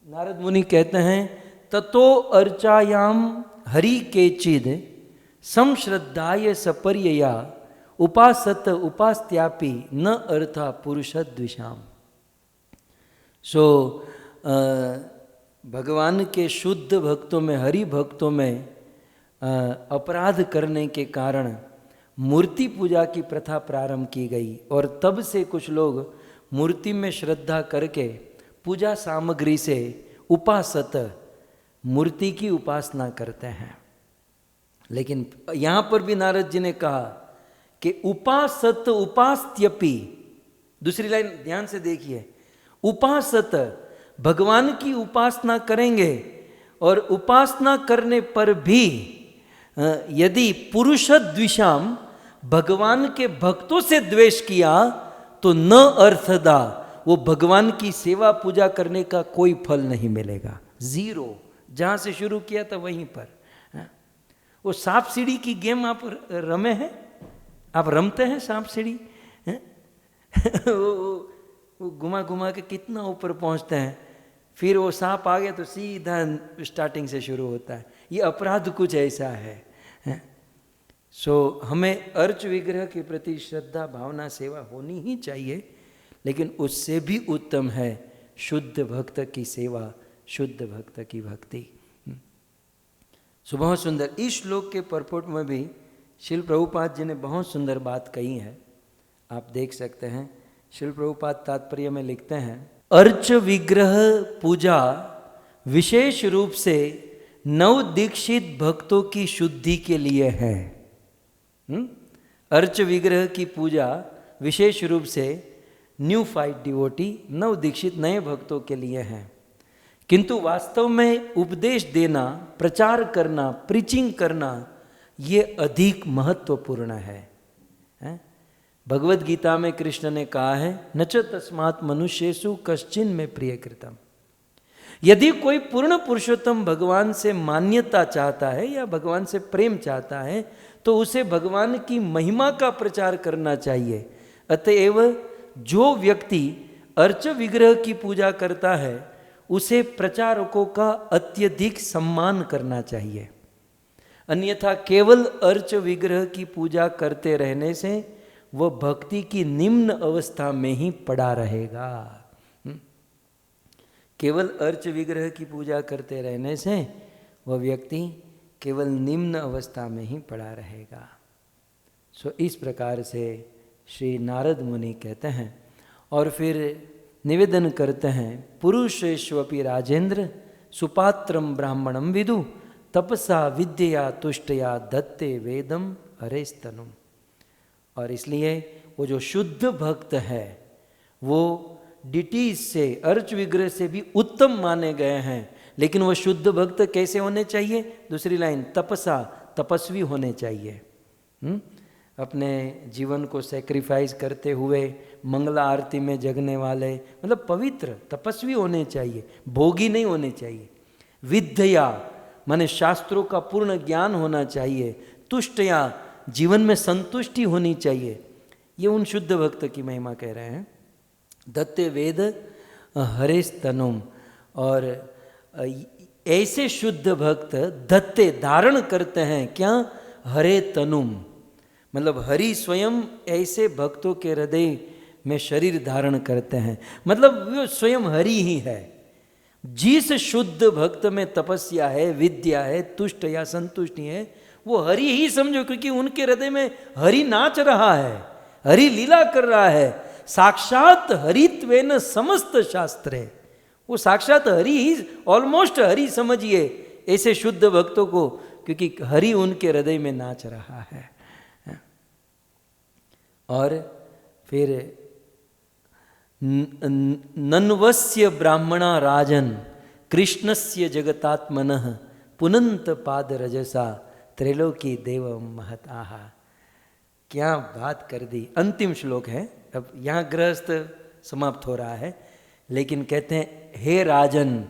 नारद मुनि कहते हैं ततो अर्चायाम हरि केचिद समश्रद्धाय सपर्यया उपासत उपास्त्यापि न अर्था पुरुषद्विषाम। सो भगवान के शुद्ध भक्तों में, हरि भक्तों में अपराध करने के कारण मूर्ति पूजा की प्रथा प्रारंभ की गई, और तब से कुछ लोग मूर्ति में श्रद्धा करके पूजा सामग्री से उपासत, मूर्ति की उपासना करते हैं। लेकिन यहाँ पर भी नारद जी ने कहा कि उपासत उपास्त्यपि, दूसरी लाइन ध्यान से देखिए, उपासत भगवान की उपासना करेंगे, और उपासना करने पर भी यदि पुरुष द्विषाम, भगवान के भक्तों से द्वेष किया तो न अर्थदा, वो भगवान की सेवा पूजा करने का कोई फल नहीं मिलेगा, जीरो। जहाँ से शुरू किया था वहीं पर। वो सांप सीढ़ी की गेम आप रमे हैं, आप रमते हैं सांप सीढ़ी वो घुमा घुमा के कितना ऊपर पहुंचते हैं, फिर वो सांप आ गया तो सीधा स्टार्टिंग से शुरू होता है। ये अपराध कुछ ऐसा है। सो हमें अर्च विग्रह के प्रति श्रद्धा भावना सेवा होनी ही चाहिए, लेकिन उससे भी उत्तम है शुद्ध भक्त की सेवा, शुद्ध भक्त की भक्ति। सो बहुत सुंदर इस श्लोक के परपोट में भी शिल प्रभुपाद जी ने बहुत सुंदर बात कही है, आप देख सकते हैं। शिल प्रभुपाद तात्पर्य में लिखते हैं, अर्च विग्रह पूजा विशेष रूप से नव दीक्षित भक्तों की शुद्धि के लिए है। अर्च विग्रह की पूजा विशेष रूप से न्यू फाइट डिवोटी, नव दीक्षित नए भक्तों के लिए है। किंतु वास्तव में उपदेश देना, प्रचार करना, प्रीचिंग करना, ये अधिक महत्वपूर्ण है। भगवद गीता में कृष्ण ने कहा है, न च तस्मात् मनुष्येषु कश्चिन में प्रिय कृतम। यदि कोई पूर्ण पुरुषोत्तम भगवान से मान्यता चाहता है या भगवान से प्रेम चाहता है तो उसे भगवान की महिमा का प्रचार करना चाहिए। अतएव जो व्यक्ति अर्च विग्रह की पूजा करता है उसे प्रचारकों का अत्यधिक सम्मान करना चाहिए। अन्यथा केवल अर्च विग्रह की पूजा करते रहने से वह भक्ति की निम्न अवस्था में ही पड़ा रहेगा। केवल अर्च विग्रह की पूजा करते रहने से वह व्यक्ति केवल निम्न अवस्था में ही पड़ा रहेगा। सो इस प्रकार से श्री नारद मुनि कहते हैं और फिर निवेदन करते हैं, पुरुषेष्वपि राजेंद्र सुपात्रम ब्राह्मणम विदु तपसा विद्या तुष्टया दत्ते वेदम हरेस्तनुम। और इसलिए वो जो शुद्ध भक्त है वो डिटीज से, अर्च विग्रह से भी उत्तम माने गए हैं। लेकिन वो शुद्ध भक्त कैसे होने चाहिए? दूसरी लाइन, तपसा, तपस्वी होने चाहिए। अपने जीवन को सेक्रीफाइस करते हुए मंगला आरती में जगने वाले, मतलब पवित्र तपस्वी होने चाहिए, भोगी नहीं होने चाहिए। विद्या माने शास्त्रों का पूर्ण ज्ञान होना चाहिए। तुष्टया, जीवन में संतुष्टि होनी चाहिए। ये उन शुद्ध भक्त की महिमा कह रहे हैं। दत्ते वेद हरेस्तनुम, और ऐसे शुद्ध भक्त दत्ते धारण करते हैं क्या? हरे तनुम, मतलब हरि स्वयं ऐसे भक्तों के हृदय में शरीर धारण करते हैं, मतलब वो स्वयं हरि ही है। जिस शुद्ध भक्त में तपस्या है, विद्या है, तुष्ट या संतुष्टि है, वो हरि ही समझो, क्योंकि उनके हृदय में हरि नाच रहा है, हरि लीला कर रहा है। साक्षात हरित्वेन समस्त शास्त्रे, वो साक्षात हरि ही, ऑलमोस्ट हरि समझिए ऐसे शुद्ध भक्तों को, क्योंकि हरि उनके हृदय में नाच रहा है। और फिर नन्वस्य ब्राह्मणा राजन कृष्णस्य जगतात्मनः पुनंत पाद रजसा त्रैलोकी देव महत आहा। क्या बात कर दी। अंतिम श्लोक है, अब यहाँ गृहस्थ समाप्त हो रहा है, लेकिन कहते हैं, हे राजन,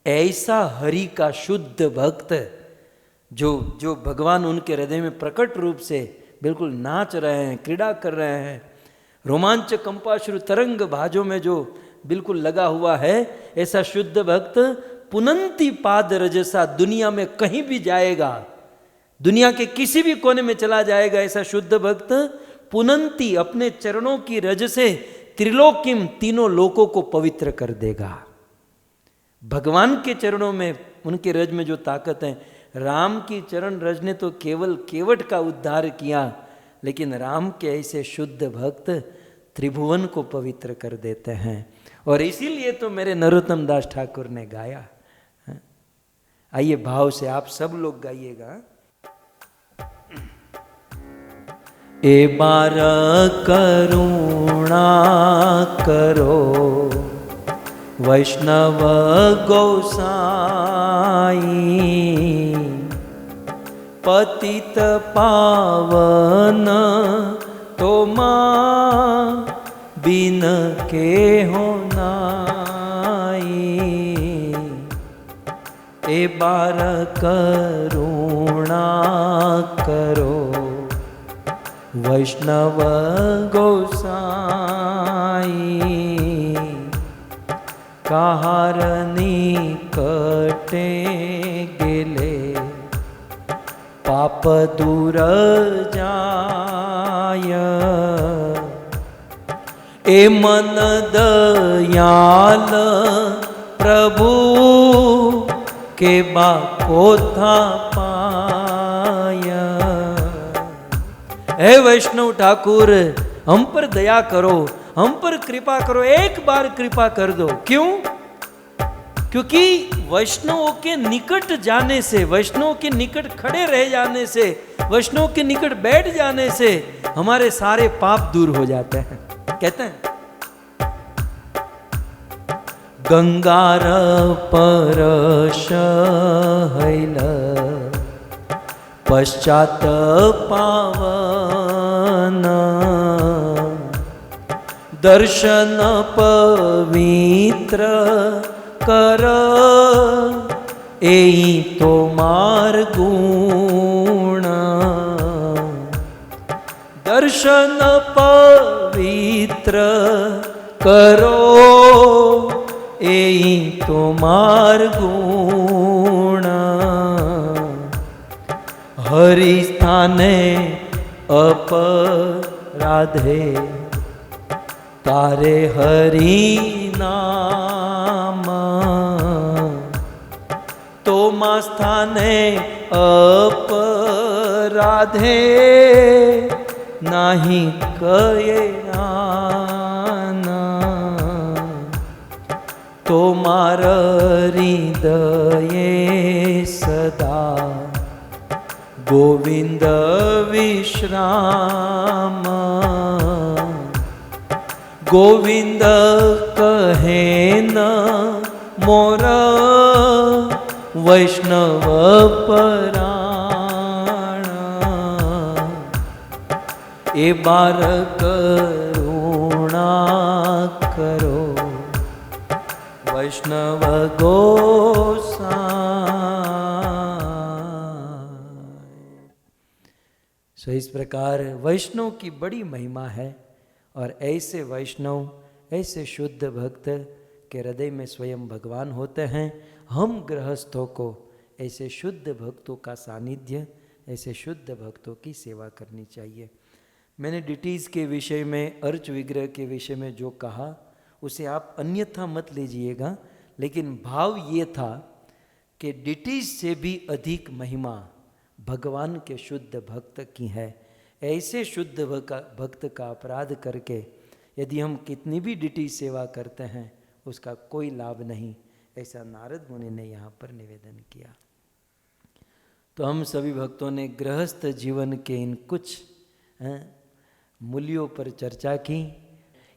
ऐसा हरि का शुद्ध भक्त जो भगवान उनके हृदय में प्रकट रूप से बिल्कुल नाच रहे हैं, क्रीड़ा कर रहे हैं, रोमांच कंपाश्रु तरंग भाजों में जो बिल्कुल लगा हुआ है, ऐसा शुद्ध भक्त पुनंती पाद रजसा, दुनिया में कहीं भी जाएगा, दुनिया के किसी भी कोने में चला जाएगा, ऐसा शुद्ध भक्त पुनंती, अपने चरणों की रज से त्रिलोकिम, तीनों लोकों को पवित्र कर देगा। भगवान के चरणों में, उनके रज में जो ताकत है, राम की चरण रज ने तो केवल केवट का उद्धार किया, लेकिन राम के ऐसे शुद्ध भक्त त्रिभुवन को पवित्र कर देते हैं। और इसीलिए तो मेरे नरोत्तम दास ठाकुर ने गाया। आइए भाव से आप सब लोग गाइएगा। ए बार करुणा करो वैष्णव गोसाई, पतित पावन तो मां बिन के हो नाई। ए बार करुणा करो वैष्णव गोसाई, काहार निकटे गेले पाप दूर जाय। ए मन दयाल प्रभु के बाको था पाय। हे वैष्णव ठाकुर, हम पर दया करो, हम पर कृपा करो, एक बार कृपा कर दो। क्यों? क्योंकि वैष्णवों के निकट जाने से, वैष्णव के निकट खड़े रह जाने से, वैष्णव के निकट बैठ जाने से हमारे सारे पाप दूर हो जाते हैं। कहते हैं गंगार परश हैल पश्चात पावन दर्शन पवित्र कर एई तो मार्गुण दर्शन पवित्र करो एई तो मार्गुण हरि स्थाने अपराधे तारे हरि नाम तो मा स्थाने अपराधे नाही कये आना तो मार हृदये सदा गोविंद विश्राम गोविंद कहे न मोर वैष्णव पराण ए बार करुणा करो वैष्णव गोसाई। सो इस प्रकार वैष्णव की बड़ी महिमा है और ऐसे वैष्णव, ऐसे शुद्ध भक्त के हृदय में स्वयं भगवान होते हैं। हम गृहस्थों को ऐसे शुद्ध भक्तों का सानिध्य, ऐसे शुद्ध भक्तों की सेवा करनी चाहिए। मैंने डिटीज़ के विषय में, अर्च विग्रह के विषय में जो कहा उसे आप अन्यथा मत लीजिएगा, लेकिन भाव ये था कि डिटीज़ से भी अधिक महिमा भगवान के शुद्ध भक्त की है। ऐसे शुद्ध भक्त का अपराध करके यदि हम कितनी भी डिटी सेवा करते हैं उसका कोई लाभ नहीं, ऐसा नारद मुनि ने यहाँ पर निवेदन किया। तो हम सभी भक्तों ने गृहस्थ जीवन के इन कुछ मूल्यों पर चर्चा की।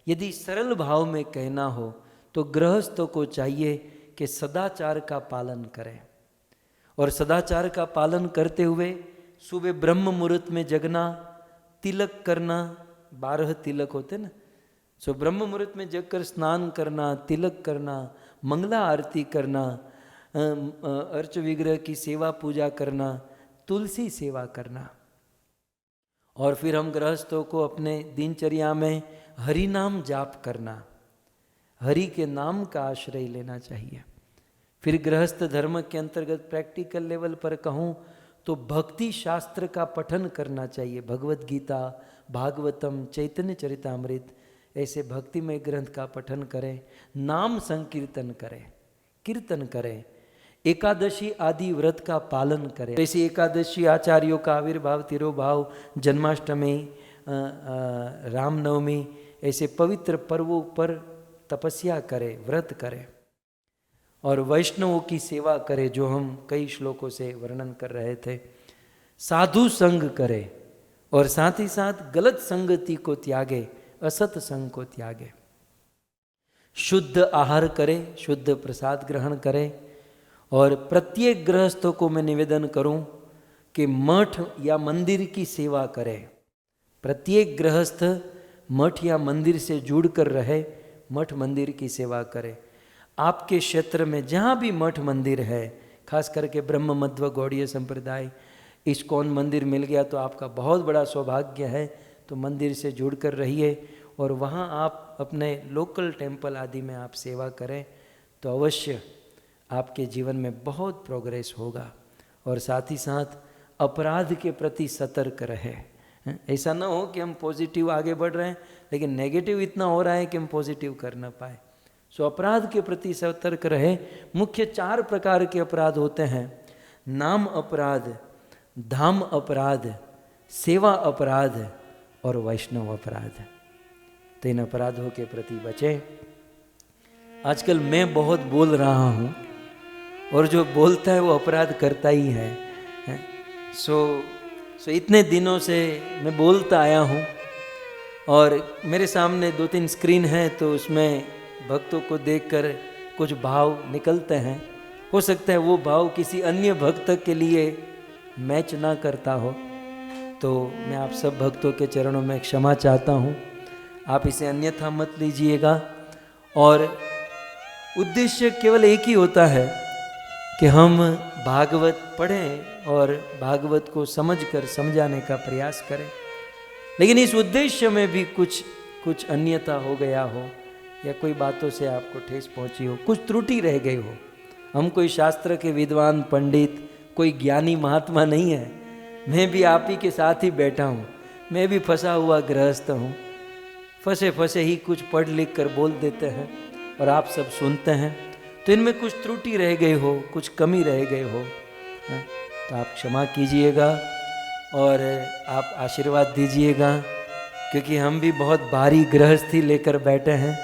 यदि सरल भाव में कहना हो तो गृहस्थों को चाहिए कि सदाचार का पालन करें, और सदाचार का पालन करते हुए सुबह ब्रह्म मुहूर्त में जगना, तिलक करना, 12 तिलक होते ना, सो ब्रह्म मुहूर्त में जगकर स्नान करना, तिलक करना, मंगला आरती करना, अर्च विग्रह की सेवा पूजा करना, तुलसी सेवा करना। और फिर हम गृहस्थों को अपने दिनचर्या में हरि नाम जाप करना, हरि के नाम का आश्रय लेना चाहिए। फिर गृहस्थ धर्म के अंतर्गत प्रैक्टिकल लेवल पर कहूँ तो भक्ति शास्त्र का पठन करना चाहिए। भगवत गीता, भागवतम, चैतन्य चरितामृत ऐसे भक्तिमय ग्रंथ का पठन करें, नाम संकीर्तन करें, कीर्तन करें, एकादशी आदि व्रत का पालन करें। जैसे एकादशी आचार्यों का आविर्भाव, तिरोभाव, जन्माष्टमी, रामनवमी ऐसे पवित्र पर्वों पर तपस्या करें, व्रत करें और वैष्णवों की सेवा करें, जो हम कई श्लोकों से वर्णन कर रहे थे। साधु संग करें और साथ ही साथ गलत संगति को त्यागे, असत संग को त्यागे। शुद्ध आहार करें, शुद्ध प्रसाद ग्रहण करें। और प्रत्येक गृहस्थों को मैं निवेदन करूं कि मठ या मंदिर की सेवा करें। प्रत्येक गृहस्थ मठ या मंदिर से जुड़कर रहे, मठ मंदिर की सेवा करें। आपके क्षेत्र में जहाँ भी मठ मंदिर है, खास करके ब्रह्म मध्व गौड़ीय संप्रदाय, इस्कॉन मंदिर मिल गया तो आपका बहुत बड़ा सौभाग्य है। तो मंदिर से जुड़कर रहिए और वहाँ आप अपने लोकल टेम्पल आदि में आप सेवा करें तो अवश्य आपके जीवन में बहुत प्रोग्रेस होगा। और साथ ही साथ अपराध के प्रति सतर्क रहे। ऐसा ना हो कि हम पॉजिटिव आगे बढ़ रहे हैं लेकिन नेगेटिव इतना हो रहा है कि हम पॉजिटिव कर ना पाए। सो अपराध के प्रति सतर्क रहे। मुख्य 4 प्रकार के अपराध होते हैं: नाम अपराध, धाम अपराध, सेवा अपराध और वैष्णव अपराध। तो इन अपराधों के प्रति बचें। आजकल मैं बहुत बोल रहा हूँ और जो बोलता है वो अपराध करता ही है। सो इतने दिनों से मैं बोलता आया हूँ और मेरे सामने 2-3 स्क्रीन हैं, तो उसमें भक्तों को देखकर कुछ भाव निकलते हैं। हो सकता है वो भाव किसी अन्य भक्त के लिए मैच ना करता हो, तो मैं आप सब भक्तों के चरणों में क्षमा चाहता हूँ, आप इसे अन्यथा मत लीजिएगा। और उद्देश्य केवल एक ही होता है कि हम भागवत पढ़ें और भागवत को समझकर समझाने का प्रयास करें। लेकिन इस उद्देश्य में भी कुछ अन्यथा हो गया हो, या कोई बातों से आपको ठेस पहुंची हो, कुछ त्रुटि रह गई हो। हम कोई शास्त्र के विद्वान पंडित, कोई ज्ञानी महात्मा नहीं है। मैं भी आप ही के साथ ही बैठा हूँ, मैं भी फंसा हुआ गृहस्थ हूँ। फंसे फंसे ही कुछ पढ़ लिख कर बोल देते हैं और आप सब सुनते हैं। तो इनमें कुछ त्रुटि रह गई हो, कुछ कमी रह गई हो, तो आप क्षमा कीजिएगा और आप आशीर्वाद दीजिएगा, क्योंकि हम भी बहुत भारी गृहस्थी लेकर बैठे हैं।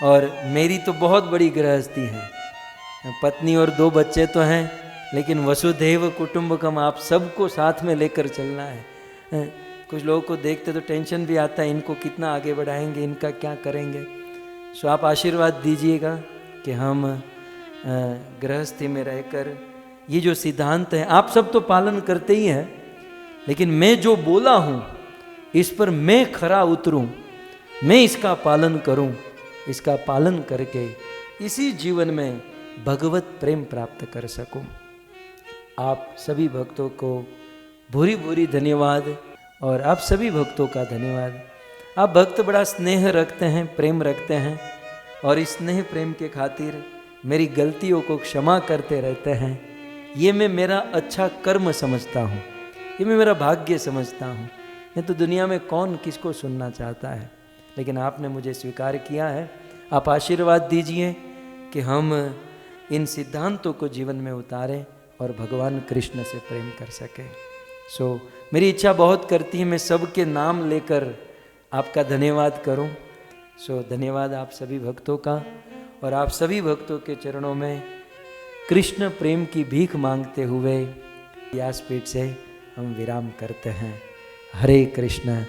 और मेरी तो बहुत बड़ी गृहस्थी है, पत्नी और 2 बच्चे तो हैं, लेकिन वसुधैव कुटुंबकम आप सबको साथ में लेकर चलना है। कुछ लोगों को देखते तो टेंशन भी आता है, इनको कितना आगे बढ़ाएंगे, इनका क्या करेंगे। सो आप आशीर्वाद दीजिएगा कि हम गृहस्थी में रहकर ये जो सिद्धांत है, आप सब तो पालन करते ही हैं, लेकिन मैं जो बोला हूँ इस पर मैं खरा उतरूँ, मैं इसका पालन करूँ, इसका पालन करके इसी जीवन में भगवत प्रेम प्राप्त कर सकूं। आप सभी भक्तों को भूरी भूरी धन्यवाद, और आप सभी भक्तों का धन्यवाद। आप भक्त बड़ा स्नेह रखते हैं, प्रेम रखते हैं, और इस स्नेह प्रेम के खातिर मेरी गलतियों को क्षमा करते रहते हैं। ये मैं मेरा अच्छा कर्म समझता हूँ, ये मैं मेरा भाग्य समझता हूँ। नहीं तो दुनिया में कौन किसको सुनना चाहता है, लेकिन आपने मुझे स्वीकार किया है। आप आशीर्वाद दीजिए कि हम इन सिद्धांतों को जीवन में उतारें और भगवान कृष्ण से प्रेम कर सकें। सो मेरी इच्छा बहुत करती है मैं सबके नाम लेकर आपका धन्यवाद करूं। सो धन्यवाद आप सभी भक्तों का, और आप सभी भक्तों के चरणों में कृष्ण प्रेम की भीख मांगते हुए व्यासपीठ से हम विराम करते हैं। हरे कृष्ण।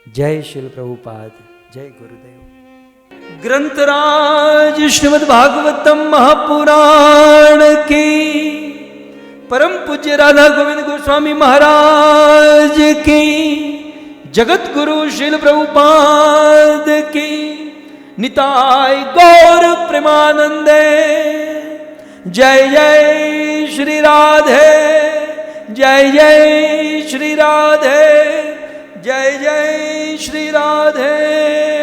जय श्री प्रभुपाद, जय गुरुदेव। ग्रंथराज श्रीमद् भागवतम महापुराण की, परम पूज्य राधा गोविंद गोस्वामी महाराज की, जगत गुरु श्रील प्रभुपाद की, निताय गौर प्रेमानंदे। जय जय श्री राधे, जय जय श्री राधे, जय जय श्री राधे।